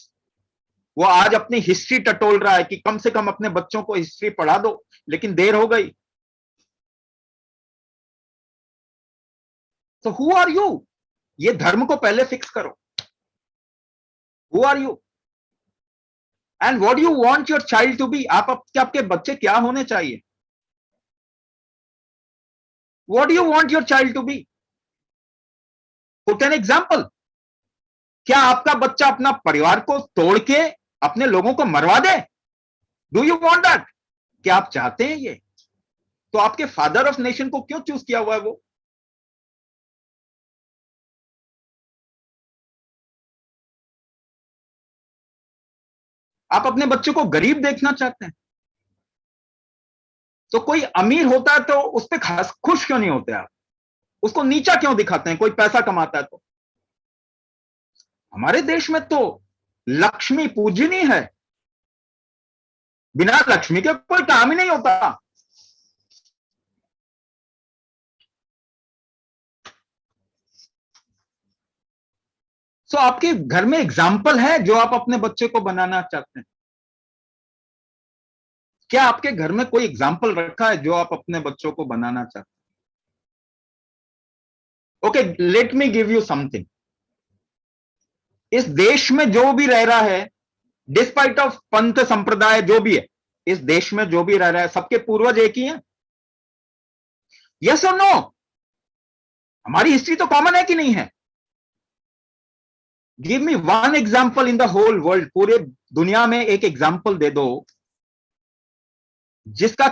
Speaker 2: वो आज अपनी हिस्ट्री टटोल रहा है कि कम से कम अपने बच्चों को हिस्ट्री पढ़ा दो, लेकिन देर हो गई। तो हु आर यू? ये धर्म को पहले फिक्स करो। Who are you and what you want your child to be? आपके बच्चे क्या होने चाहिए? What do you want your child to be? Put an example. क्या आपका बच्चा अपना परिवार को तोड़ के अपने लोगों को मरवा दे? Do you want that? क्या आप चाहते हैं ये? तो आपके फादर ऑफ नेशन को क्यों चूज किया हुआ है वो? आप अपने बच्चों को गरीब देखना चाहते हैं, तो कोई अमीर होता है तो उस पर खुश क्यों नहीं होते आप? उसको नीचा क्यों दिखाते हैं? कोई पैसा कमाता है तो। हमारे देश में तो लक्ष्मी पूजनीय है, बिना लक्ष्मी के कोई काम ही नहीं होता। सो आपके घर में एग्जाम्पल है जो आप अपने बच्चे को बनाना चाहते हैं? क्या आपके घर में कोई एग्जाम्पल रखा है जो आप अपने बच्चों को बनाना चाहते हैं? Okay, let me give you something. इस देश में जो भी रह रहा है, डिस्पाइट ऑफ पंथ संप्रदाय जो भी है, इस देश में जो भी रह रहा है, सबके पूर्वज एक ही हैं? यस और नो? हमारी हिस्ट्री तो कॉमन है कि नहीं है? Give me one example in the whole world, पूरे दुनिया में एक एग्जाम्पल दे दो जिसका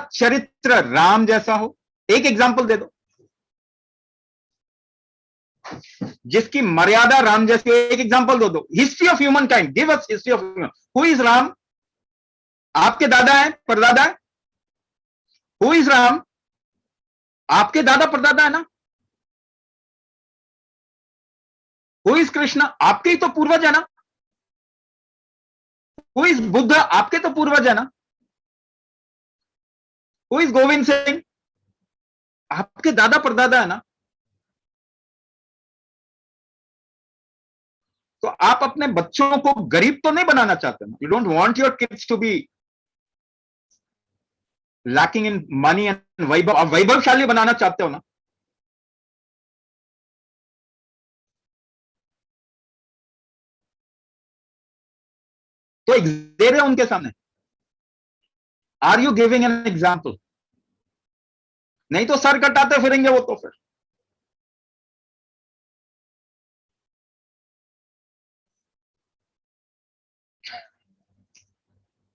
Speaker 2: चरित्र राम जैसा हो। एक एग्जाम्पल दे दो जिसकी मर्यादा राम जैसी हो। एक एग्जाम्पल दो। History of human kind, give us history of human. Who is Ram? आपके दादा है, परदादा है? Who is Ram? आपके दादा परदादा है ना? Who is Krishna? आपके ही तो पूर्वज है ना? Who is Buddha? आपके तो पूर्वज है ना? Who is Govind Singh? आपके दादा परदादा है ना? तो आप अपने बच्चों को गरीब तो नहीं बनाना चाहते ना? You don't want your kids to be lacking in money and वैभव। आप वैभवशाली बनाना चाहते हो ना? तो एक दे रहे उनके सामने। Are you giving an example? नहीं तो सर कटाते फिरेंगे वो तो फिर।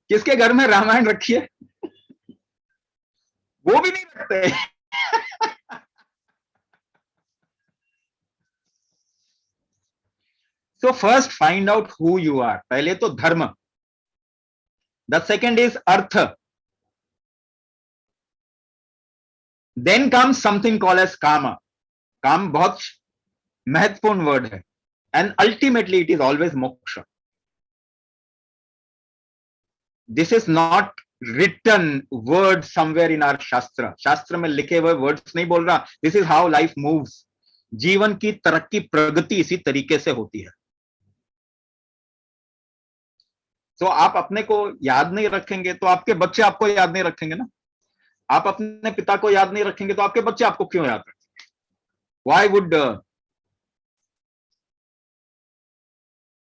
Speaker 2: किसके घर में रामायण रखी है? वो भी नहीं रखते। So first find out who you are. पहले तो dharma, the second is artha, then comes something called as kama. काम बहुत महत्वपूर्ण वर्ड है, and ultimately it is always moksha. This is not written word somewhere in our shastra. शास्त्र में लिखे हुए वर्ड्स नहीं बोल रहा, this is how life moves. जीवन की तरक्की प्रगति इसी तरीके से होती है। तो आप अपने को याद नहीं रखेंगे तो आपके बच्चे आपको याद नहीं रखेंगे ना? आप अपने पिता को याद नहीं रखेंगे तो आपके बच्चे आपको क्यों याद रखेंगे?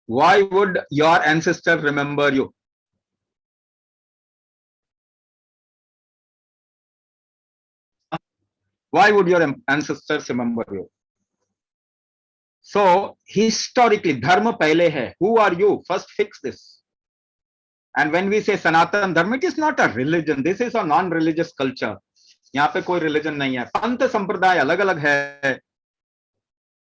Speaker 2: Why would your ancestor remember you? Why would your ancestors remember you? So historically, dharma pehle hai. Who are you? First fix this. And when we say Sanatan Dharma, it is not a religion. This is a non-religious culture. यहाँ पे कोई religion नहीं है. पंथ संप्रदाय अलग अलग है.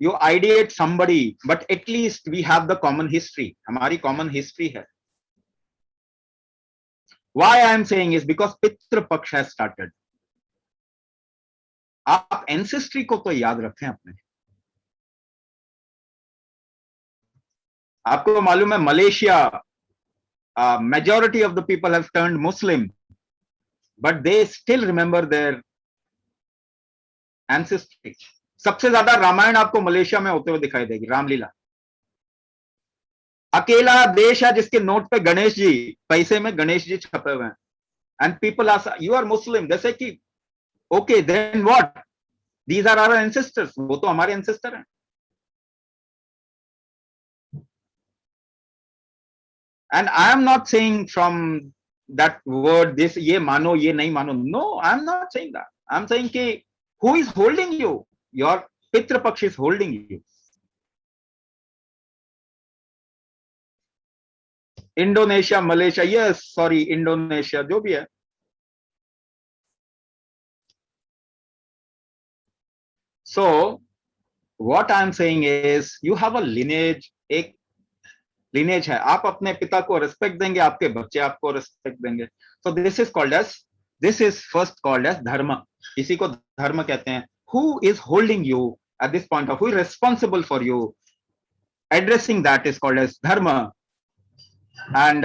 Speaker 2: You ideate somebody, but at least we have the common history. हमारी common history है. Why I am saying is because Pitra Paksh has started. आप ancestry को तो याद रखें अपने. आपको मालूम है Malaysia, majority of the people have turned Muslim, but they still remember their ancestry. सबसे ज्यादा रामायण आपको मलेशिया में होते हुए दिखाई देगी, रामलीला। अकेला देश है जिसके नोट पे गणेश जी, पैसे में गणेश जी छपे हुए हैं। And people ask you are Muslim, जैसे कि okay then what, these are our ancestors, वो तो हमारे एंसेस्टर हैं। And I am not saying from that word this, ये मानो ये नहीं मानो, no I am not saying that. I am saying कि who is holding you? Your Pitrupaksha is holding you. Indonesia, Malaysia, yes sorry Indonesia, जो भी है। So what I am saying is you have a lineage, एक lineage है। आप अपने पिता को respect देंगे, आपके बच्चे आपको respect देंगे। So this is first called as dharma। इसी को धर्म कहते हैं। Who is holding you at this point of, who is responsible for you? Addressing that is called as dharma. And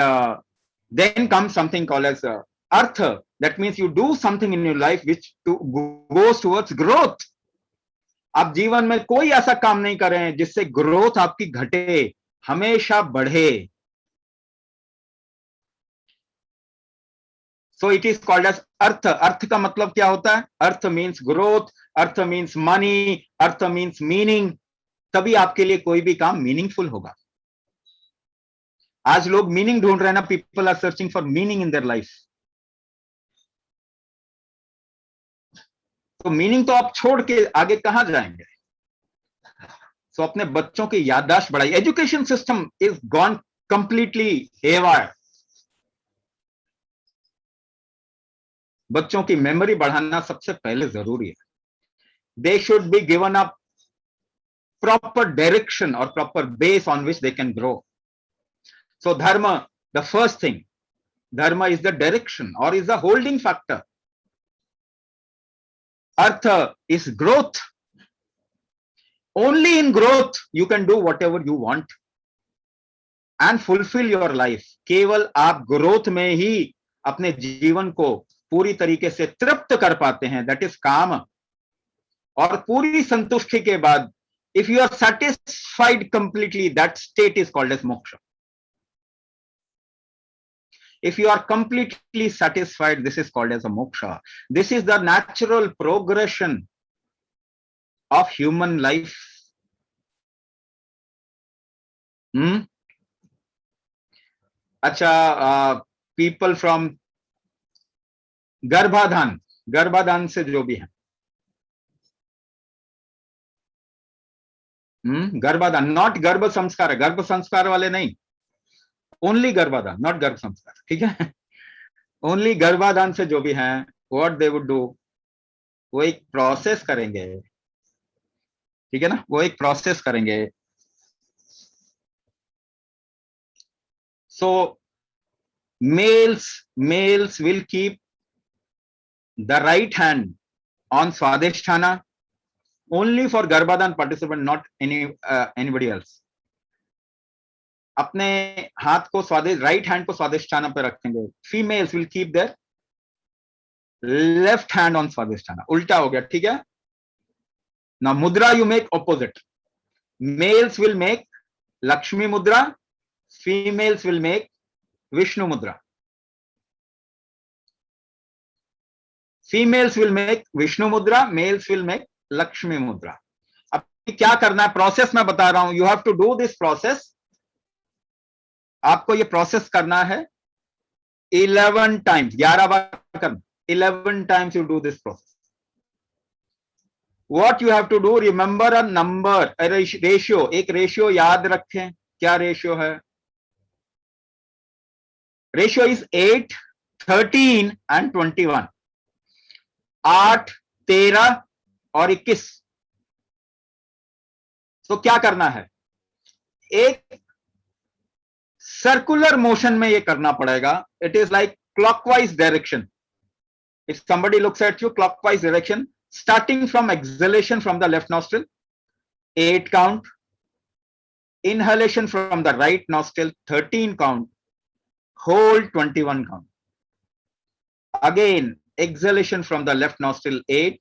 Speaker 2: then comes something called as artha. That means you do something in your life which goes towards growth. आप जीवन में कोई ऐसा काम नहीं कर रहे हैं जिससे ग्रोथ आपकी घटे, हमेशा बढ़े। So it is called as artha. अर्थ का मतलब क्या होता है? Artha means growth, artha means money, artha means meaning. तभी आपके लिए कोई भी काम मीनिंगफुल होगा। आज लोग मीनिंग ढूंढ रहे हैं ना, people are searching for meaning in their life. तो मीनिंग तो आप छोड़ के आगे कहां जाएंगे? सो अपने बच्चों की याददाश्त बढ़ाई। Education system is gone completely haywire. बच्चों की मेमोरी बढ़ाना सबसे पहले जरूरी है। They should be given a proper direction और proper base on which they can grow. So dharma, the first thing, Dharma is the direction or is the holding factor. Artha is growth. Only in growth you can do whatever you want and fulfill your life. केवल आप growth में ही अपने जीवन को पूरी तरीके से तृप्त कर पाते हैं. That is काम. और पूरी संतुष्टि के बाद, if you are satisfied completely, that state is called as moksha. If you are completely satisfied, this is called as a moksha. This is the natural progression of human life. अच्छा, people from गर्भाधान से जो भी है, गर्भाधान, नॉट गर्भ संस्कार, गर्भ संस्कार वाले नहीं, ओनली गर्भाधान, नॉट गर्भ संस्कार, ठीक है. ओनली गर्भाधान से जो भी हैं, व्हाट दे वुड डू, वो एक प्रोसेस करेंगे, ठीक है ना, वो एक प्रोसेस करेंगे. सो males will keep the right hand on swadhisthana only for garbhadan participant, not anybody else. अपने हाथ को राइट हैंड को स्वादिष्ठाना पे रखेंगे. Females will keep their left hand on स्वादिष्ठाना. उल्टा हो गया, ठीक है ना. मुद्रा you make opposite. Males will make Lakshmi मुद्रा, फीमेल्स विल मेक विष्णु मुद्रा. फीमेल्स विल मेक विष्णु मुद्रा, मेल्स विल मेक लक्ष्मी मुद्रा. अब क्या करना है, प्रोसेस मैं बता रहा हूं. You have to do this process. आपको ये प्रोसेस करना है 11 टाइम्स, 11 बार करना. 11 times you do this process. What you have to do, remember a number, ratio. एक रेशियो याद रखें. क्या रेशियो है? Ratio is 8, 13 and 21. 8, 13 और 21. तो क्या करना है, एक सर्कुलर मोशन में ये करना पड़ेगा. It is like clockwise direction. If somebody looks at you, clockwise direction, starting from exhalation from the left nostril, 8 count. Inhalation from the right nostril, 13 count. Hold, 21 count. Again, exhalation from the left nostril, 8.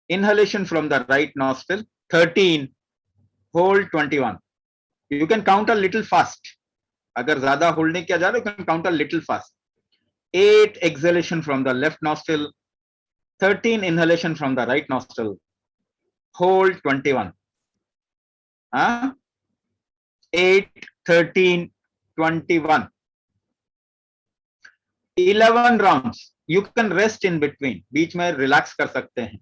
Speaker 2: Inhalation from the right nostril, 13. Hold, 21. You can count a little fast. अगर ज्यादा होल्ड नहीं किया जा रहा, you can count a little fast. 8 exhalation from the left nostril, 13 inhalation from the right nostril. Hold, 21. 8, 13, 21. 11 rounds. You can rest in between. बीच में रिलैक्स कर सकते हैं.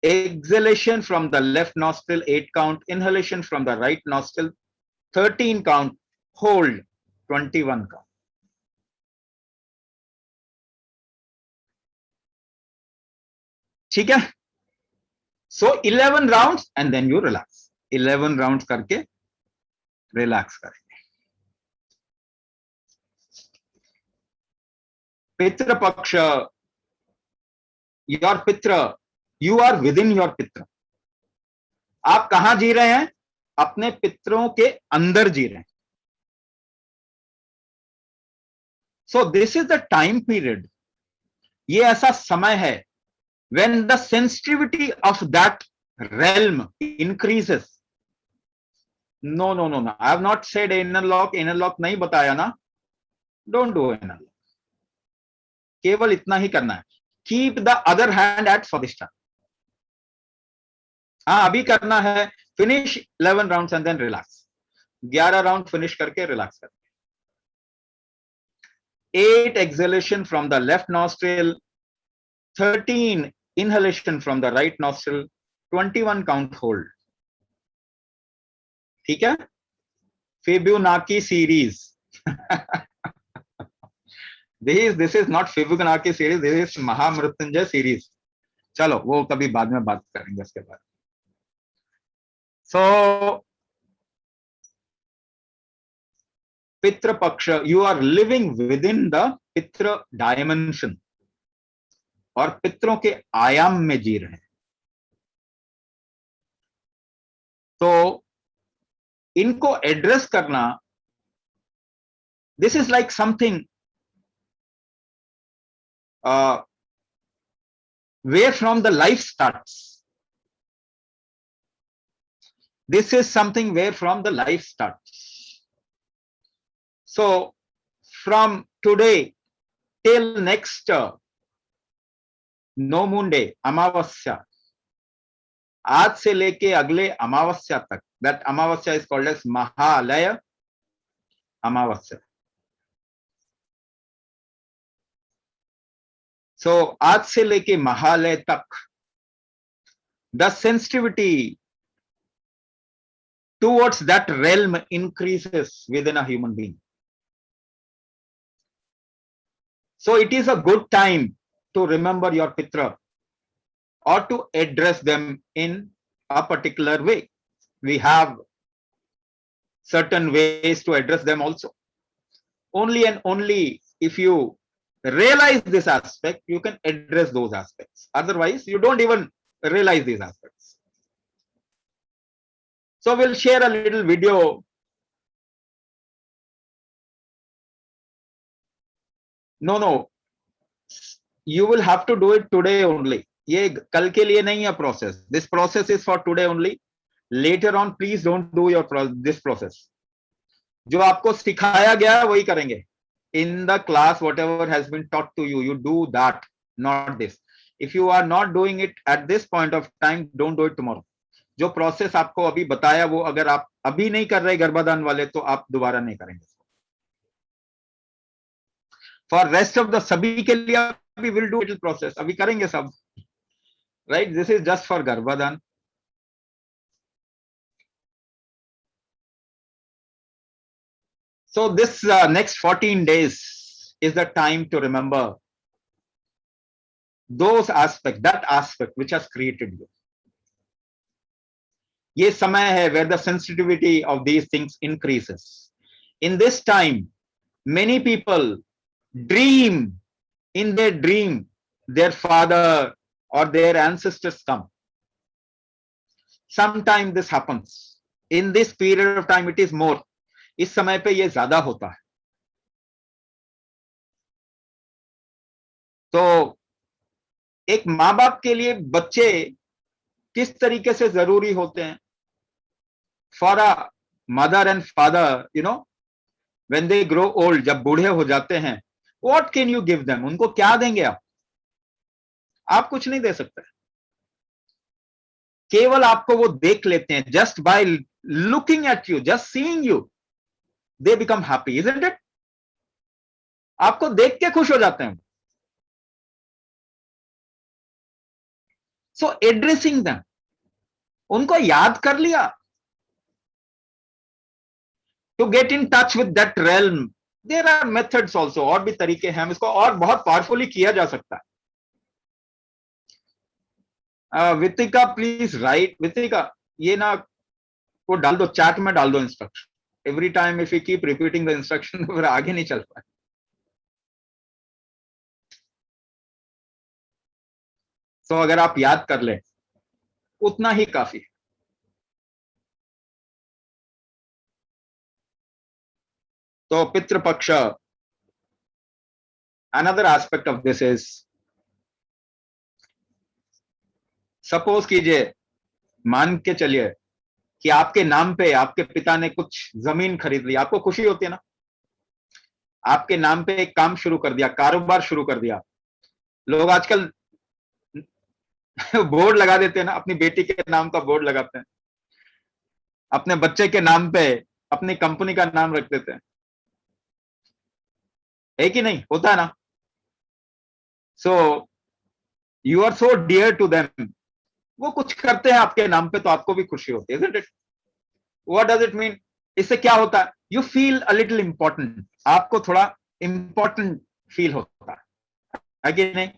Speaker 2: Exhalation from the left nostril, 8 count. Inhalation from the right nostril, 13 count. Hold, 21 count. ठीक है. So 11 rounds and then you relax. 11 rounds करके रिलैक्स करेंगे. Pitru Paksha, your pitru, you are within your pitru. आप कहां जी रहे हैं? अपने पितरों के अंदर जी रहे हैं. So this is the time period. ये ऐसा समय है when the sensitivity of that realm increases. No, I have not said inner lock नहीं बताया ना. Don't do inner lock. केवल इतना ही करना है. Keep the other hand at Swadhisthana. हाँ, अभी करना है. Finish 11 rounds and then relax. 11 round finish करके relax करते. 8 exhalation from the left nostril, 13 inhalation from the right nostril, 21 count hold. ठीक है. Fibonacci series. This is not Fibonacci series. This is Mahamrityunjay series. चलो वो कभी बाद में बात करेंगे इसके बारे में. So Pitru Paksha, you are living within the pitru dimension, और पितरों के आयाम में जी रहे हैं। तो इनको एड्रेस करना, this is like something where from the life starts. This is something where from the life starts. So from today till next no moon day, अमावस्या, आज से लेके अगले अमावस्या तक, that Amavasya is called as Mahalaya Amavasya. So आज से लेके महालय तक, the sensitivity towards that realm increases within a human being. So it is a good time to remember your pitra or to address them in a particular way. We have certain ways to address them also. Only and only if you realize this aspect, you can address those aspects. Otherwise, you don't even realize these aspects. So we'll share a little video. No, you will have to do it today only. ये कल के लिए नहीं है process. This process is for today only. Later on, please don't do this process. जो आपको सिखाया गया है वही करेंगे. In the class, whatever has been taught to you, you do that, not this. If you are not doing it at this point of time, don't do it tomorrow. जो प्रोसेस आपको अभी बताया वो अगर आप अभी नहीं कर रहे गर्भाधान वाले, तो आप दोबारा नहीं करेंगे. फॉर रेस्ट ऑफ द सभी के लिए अभी विल डू इट प्रोसेस, अभी करेंगे सब, right. This is just for गर्भाधान. So this next 14 days is the time to remember those aspects, that aspect which has created you. ये समय है where the sensitivity of these things increases. In this time, many people dream, in their dream, their father or their ancestors come. Sometimes this happens. In this period of time, it is more. इस समय पे ये ज्यादा होता है. तो एक माँ बाप के लिए बच्चे किस तरीके से जरूरी होते हैं. For a mother and father, you know, when they grow old, जब बूढ़े हो जाते हैं, what can you give them? उनको क्या देंगे आप? आप कुछ नहीं दे सकते. केवल आपको वो देख लेते हैं. Just by looking at you, just seeing you, they become happy, isn't it? आपको देख के खुश हो जाते हैं. So addressing them, उनको याद कर लिया. To get in touch with that realm, there are methods also. और भी तरीके हैं, इसको और बहुत पावरफुली किया जा सकता है. वितिका प्लीज राइट. वितिका, ये ना वो डाल दो, चैट में डाल दो instruction. Every time if we keep repeating the instruction, फिर आगे नहीं चल पाए. तो अगर आप याद कर ले उतना ही काफी. तो Pitrupaksha, another aspect of this is, suppose कीजिए, मान के चलिए कि आपके नाम पे आपके पिता ने कुछ जमीन खरीद ली. आपको खुशी होती है ना. आपके नाम पे एक काम शुरू कर दिया, कारोबार शुरू कर दिया. लोग आजकल बोर्ड लगा देते हैं ना, अपनी बेटी के नाम का बोर्ड लगाते हैं, अपने बच्चे के नाम पे अपनी कंपनी का नाम रख देते हैं. है कि नहीं? होता है ना. So you are so dear to them. वो कुछ करते हैं आपके नाम पे तो आपको भी खुशी होती है, isn't it? What does it mean? इससे क्या होता है? You feel a little important. आपको थोड़ा important feel होता है कि नहीं?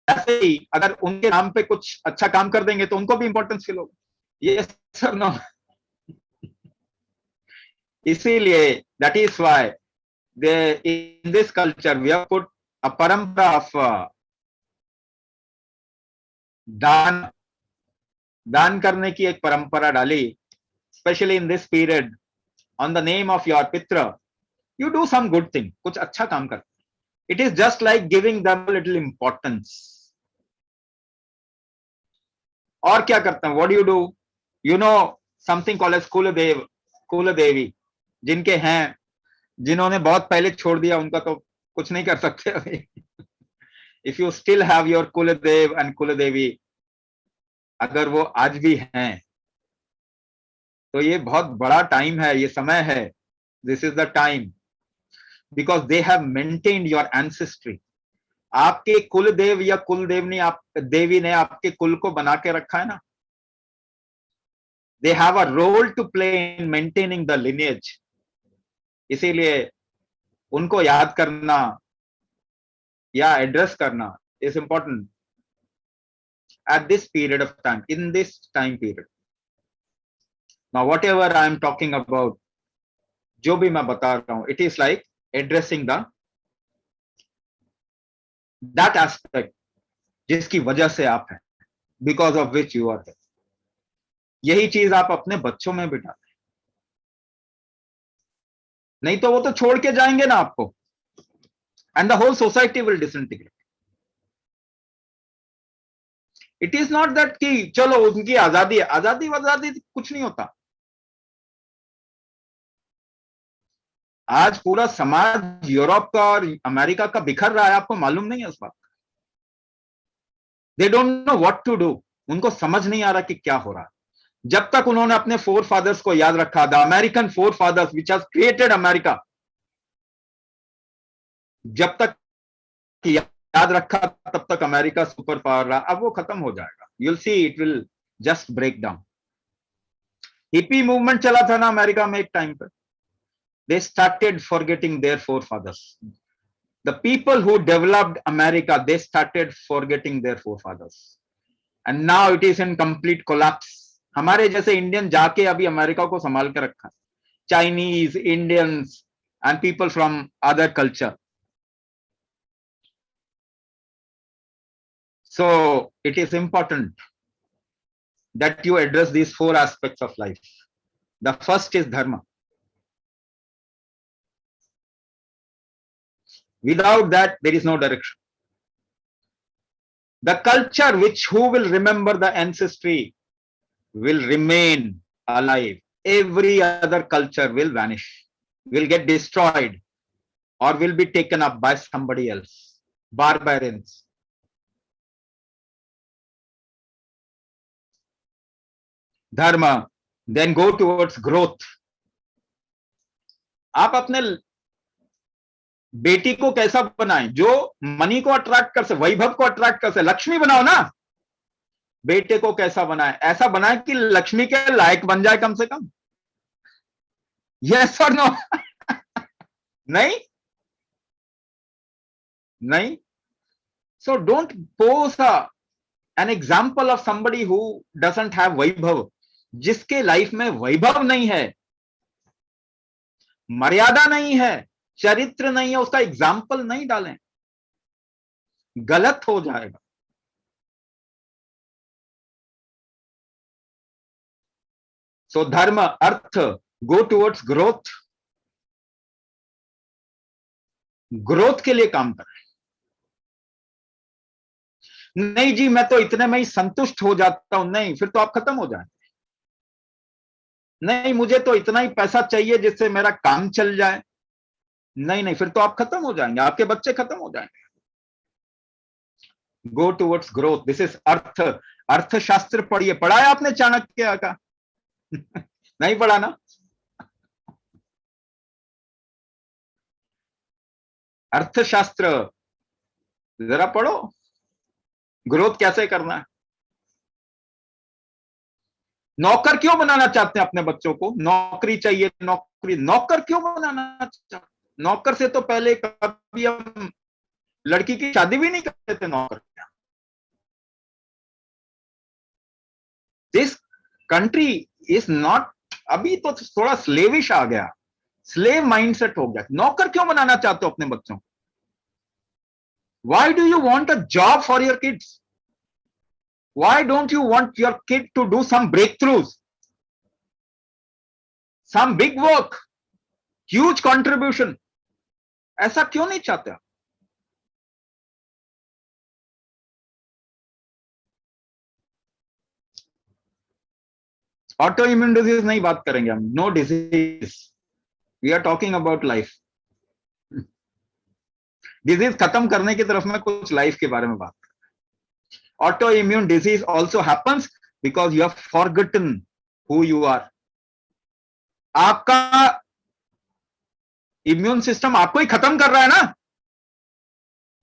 Speaker 2: ऐसे ही अगर उनके नाम पे कुछ अच्छा काम कर देंगे तो उनको भी इंपॉर्टेंस फील होगा. Yes sir, no. इसीलिए that is why in this culture we have put a parampara of दान करने की एक परंपरा डाली, specially in this period on the name of your pitra you do some good thing, कुछ अच्छा काम कर. It is just like giving them little importance. और क्या करते हैं, what do you do, you know something called as kul devi, जिनके हैं, जिन्होंने बहुत पहले छोड़ दिया उनका तो कुछ नहीं कर सकते अभी. If you still have your Kuldev and कुलदेवी, अगर वो आज भी हैं तो ये बहुत बड़ा टाइम है, ये समय है. This is the time because they have maintained your ancestry. आपके कुलदेव या देवी ने आपके कुल को बना के रखा है ना. They have a role to play in maintaining the lineage. इसीलिए उनको याद करना या एड्रेस करना is important at this period of time, in this time period. Now whatever I am talking about, जो भी मैं बता रहा हूं, it is like addressing that aspect जिसकी वजह से आप हैं, because of which you are there. यही चीज आप अपने बच्चों में भी डालें, नहीं तो वो तो छोड़ के जाएंगे ना आपको, and the whole society will disintegrate. It is not that कि चलो उनकी आजादी है, आजादी कुछ नहीं होता. आज पूरा समाज यूरोप का और अमेरिका का बिखर रहा है, आपको मालूम नहीं है उस बात का. They don't know what to do. उनको समझ नहीं आ रहा कि क्या हो रहा है. जब तक उन्होंने अपने फोर फादर्स को याद रखा, the American forefathers which has created America, जब तक याद रखा तब तक अमेरिका सुपर पावर रहा. अब वो खत्म हो जाएगा. You'll see it will just break down. Hippie movement चला था ना अमेरिका में एक टाइम पर. They started forgetting their forefathers. The people who developed America, they started forgetting their forefathers, and now it is in complete collapse. हमारे जैसे इंडियन जाके अभी अमेरिका को संभाल के रखा. Chinese, Indians and people from other culture. So it is important that you address these four aspects of life. The first is dharma. Without that, there is no direction. The culture who will remember the ancestry will remain alive. Every other culture will vanish, will get destroyed, or will be taken up by somebody else, barbarians. धर्म, then go towards growth. आप अपने बेटी को कैसा बनाएं जो मनी को अट्रैक्ट कर सके, वैभव को अट्रैक्ट कर सके. लक्ष्मी बनाओ ना. बेटे को कैसा बनाएं, ऐसा बनाएं कि लक्ष्मी के लायक बन जाए कम से कम. यस और नो? नहीं. So don't pose an example of somebody who doesn't have vaibhav. जिसके लाइफ में वैभव नहीं है, मर्यादा नहीं है, चरित्र नहीं है, उसका एग्जाम्पल नहीं डालें, गलत हो जाएगा. सो धर्म, अर्थ, गो टुवर्ड्स ग्रोथ. ग्रोथ के लिए काम करें. नहीं जी मैं तो इतने में ही संतुष्ट हो जाता हूं, नहीं, फिर तो आप खत्म हो जाएंगे. नहीं मुझे तो इतना ही पैसा चाहिए जिससे मेरा काम चल जाए, नहीं, फिर तो आप खत्म हो जाएंगे, आपके बच्चे खत्म हो जाएंगे. Go towards growth. This is artha. अर्थशास्त्र पढ़िए. पढ़ा है आपने चाणक्य का? नहीं पढ़ा ना? अर्थशास्त्र जरा पढ़ो. ग्रोथ कैसे करना है. नौकर क्यों बनाना चाहते हैं अपने बच्चों को? नौकरी चाहिए, नौकर क्यों बनाना चाहते? नौकर से तो पहले कभी हम लड़की की शादी भी नहीं करते थे नौकर. दिस कंट्री इज नॉट, अभी तो थोड़ा स्लेविश आ गया. स्लेव माइंडसेट हो गया। नौकर क्यों बनाना चाहते हो अपने बच्चों को? Why do you want a job for your kids? Why don't you want your kid to do some breakthroughs, some big work, huge contribution? ऐसा क्यों नहीं चाहते आप? ऑटो इम्यून डिजीज नहीं बात करेंगे हम, no disease, we are talking about life. Disease खत्म करने की तरफ में कुछ लाइफ के बारे में बात करें। Autoimmune disease also happens because you have forgotten who you are. आपका इम्यून सिस्टम आपको ही खत्म कर रहा है ना।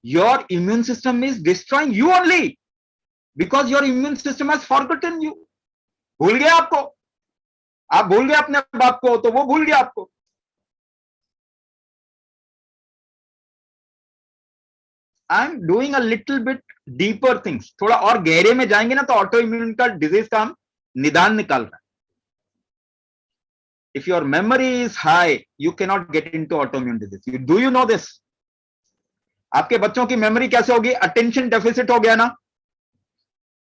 Speaker 2: Your immune system is destroying you only because your immune system has forgotten you. भूल गया आपको, आप भूल गए अपने बाप को, तो वो भूल गया आपको। I am doing a little bit deeper things, थोड़ा और गहरे में जाएंगे ना तो ऑटो इम्यून का डिजीज का हम निदान निकाल रहे हैं। If your memory is high, you cannot get into autoimmune disease. Do you know this? आपके बच्चों की मेमोरी कैसे होगी? अटेंशन डेफिसिट हो गया ना,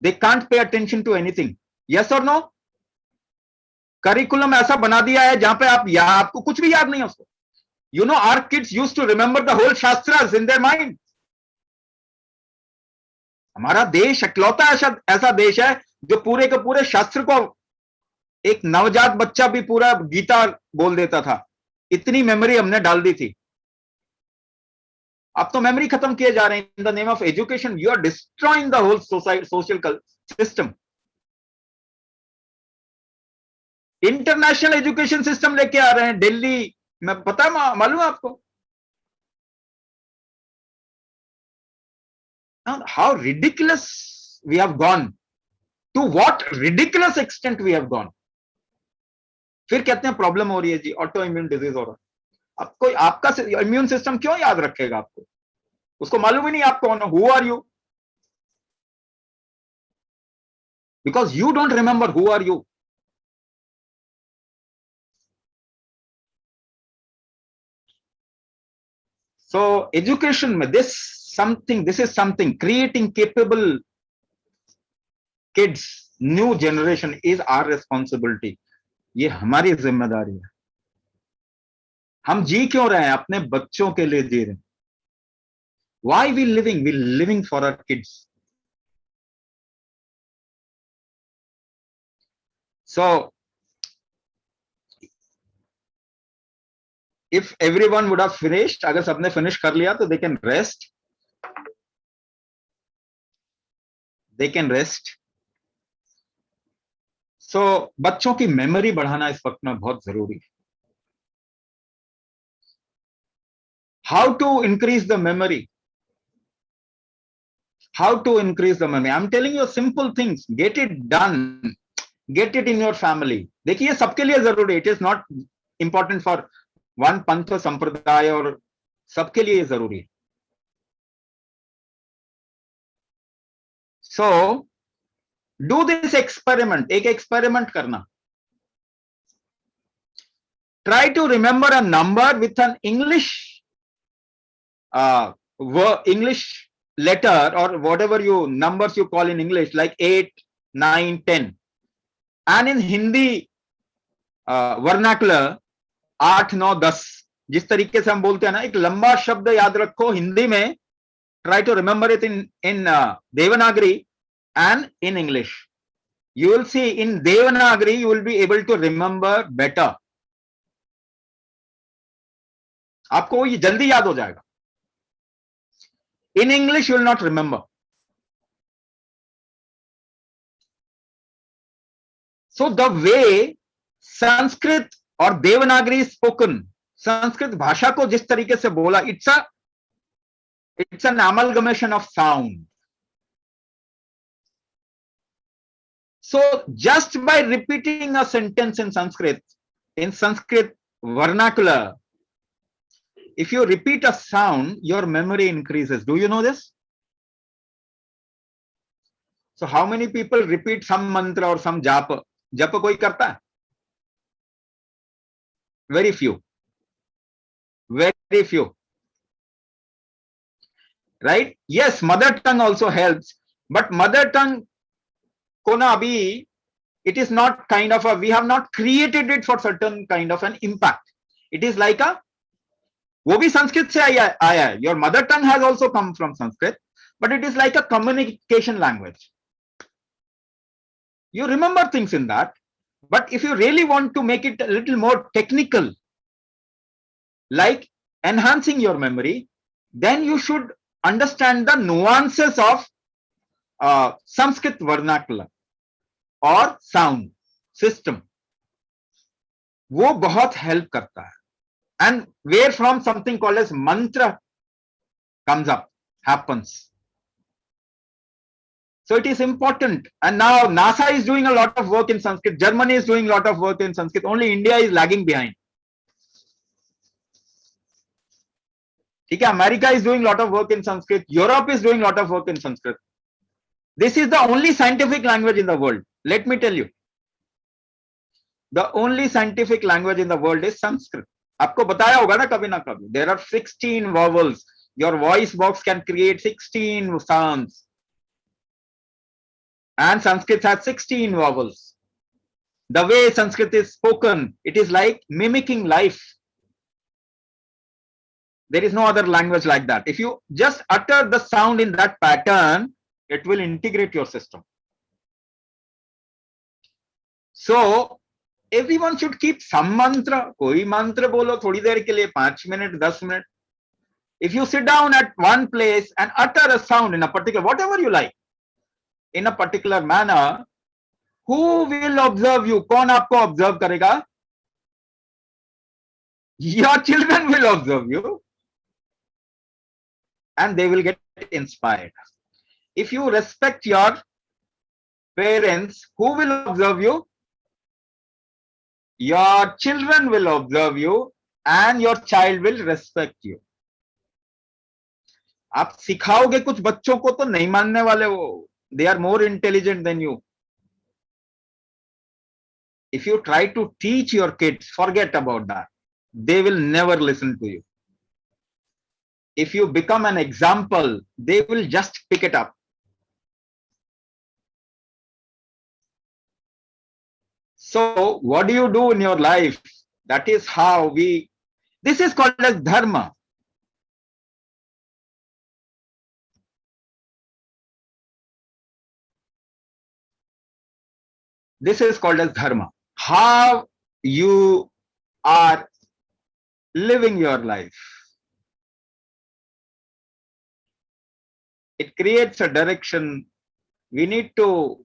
Speaker 2: they can't pay attention to anything. Yes और नो? करिकुलम ऐसा बना दिया है जहां पे आपको कुछ भी याद नहीं है उसको। You know, our kids used to remember the whole shastras in their mind. हमारा देश इकलौता ऐसा देश है जो पूरे के पूरे शास्त्र को, एक नवजात बच्चा भी पूरा गीता बोल देता था, इतनी मेमोरी हमने डाल दी थी। अब तो मेमोरी खत्म किए जा रहे हैं in the name of education. You are destroying the whole social system. International education system लेके आ रहे हैं दिल्ली में, पता है, मालूम है आपको? How ridiculous we have gone, to what ridiculous extent we have gone. फिर कहते हैं प्रॉब्लम हो रही है जी, ऑटो इम्यून डिजीज हो रहा है। अब कोई आपका इम्यून सिस्टम क्यों याद रखेगा आपको? उसको मालूम ही नहीं आप कौन हो, who are you, because you don't remember who are you. So education में this is something, creating capable kids, new generation is our responsibility. ये हमारी जिम्मेदारी है। हम जी क्यों रहे हैं? अपने बच्चों के लिए जी रहे हैं। Why we living for our kids. So if everyone would have finished, अगर सबने finish कर लिया तो they can rest. They can rest. So बच्चों की मेमोरी बढ़ाना इस वक्त में बहुत जरूरी है। How to increase the memory? How to increase the memory? I'm telling you simple things. Get it done. Get it in your family. देखिए सबके लिए जरूरी है. It is not important for one पंथ संप्रदाय, और सबके लिए जरूरी है. So do this experiment. एक experiment करना. Try to remember a number with an English English letter, or whatever you numbers you call in English, like 8, 9, 10, and in Hindi vernacular 8, 9, 10, जिस तरीके से हम बोलते हैं ना, एक लंबा शब्द याद रखो हिंदी में. Try to remember it in Devanagari and in English. You will see in Devanagari you will be able to remember better. आपको ये जल्दी याद हो जाएगा. In English you will not remember. So the way Sanskrit or Devanagari is spoken, Sanskrit भाषा को जिस तरीके से बोला, it's an amalgamation of sound. So just by repeating a sentence in Sanskrit vernacular, if you repeat a sound, your memory increases. Do you know this? So how many people repeat some mantra or some japa? Japa koi karta hai? Very few. Very few. Right? Yes, mother tongue also helps, but mother tongue ko na abhi, it is not kind of a, we have not created it for certain kind of an impact. It is like a, वो भी संस्कृत से आया है. Your mother tongue has also come from Sanskrit, but it is like a communication language. You remember things in that, but if you really want to make it a little more technical, like enhancing your memory, then you should understand the nuances of Sanskrit vernacular or sound system. वो बहुत help करता है. And where from something called as mantra comes up, happens. So it is important. And now NASA is doing a lot of work in Sanskrit. Germany is doing a lot of work in Sanskrit. Only India is lagging behind. Okay, America is doing a lot of work in Sanskrit. Europe is doing a lot of work in Sanskrit. This is the only scientific language in the world. Let me tell you. The only scientific language in the world is Sanskrit. आपको बताया होगा ना कभी ना कभी. There are 16 vowels. Your voice box can create 16 sounds. And Sanskrit has 16 vowels. The way Sanskrit is spoken, it is like mimicking life. There is no other language like that. If you just utter the sound in that pattern, it will integrate your system. So everyone should keep some mantra. कोई mantra बोलो थोड़ी देर के लिए 5 minutes, 10 minutes. If you sit down at one place and utter a sound in a particular, whatever you like, in a particular manner, who will observe you? कौन आपको observe करेगा? Your children will observe you. And they will get inspired. If you respect your parents, who will observe you? Your children will observe you and your child will respect you. आप सिखाओगे कुछ बच्चों को तो नहीं मानने वाले वो. They are more intelligent than you. If you try to teach your kids, forget about that. They will never listen to you. If you become an example, they will just pick it up. So what do you do in your life? That is how this is called as dharma. This is called as dharma. How you are living your life. It creates a direction. We need to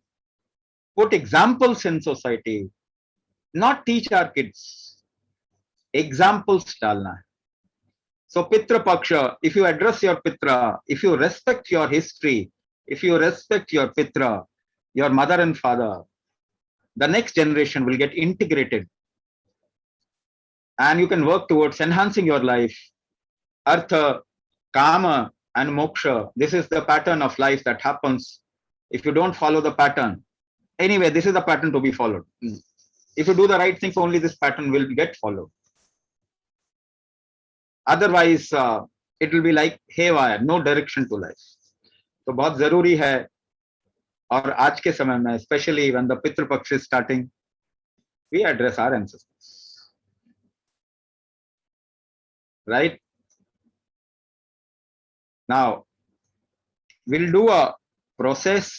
Speaker 2: put examples in society, not teach our kids. Examples dalna. So Pitra Paksha, if you address your Pitra, if you respect your history, if you respect your Pitra, your mother and father, the next generation will get integrated. And you can work towards enhancing your life. Artha, Kama, and Moksha. This is the pattern of life that happens if you don't follow the pattern. Anyway, this is the pattern to be followed. If you do the right things, only this pattern will get followed. Otherwise, it will be like haywire, no direction to life. तो बहुत जरूरी है. और आज के समय में, especially when the Pitra Paksha is starting, we address our ancestors. Right? Now, we'll do a process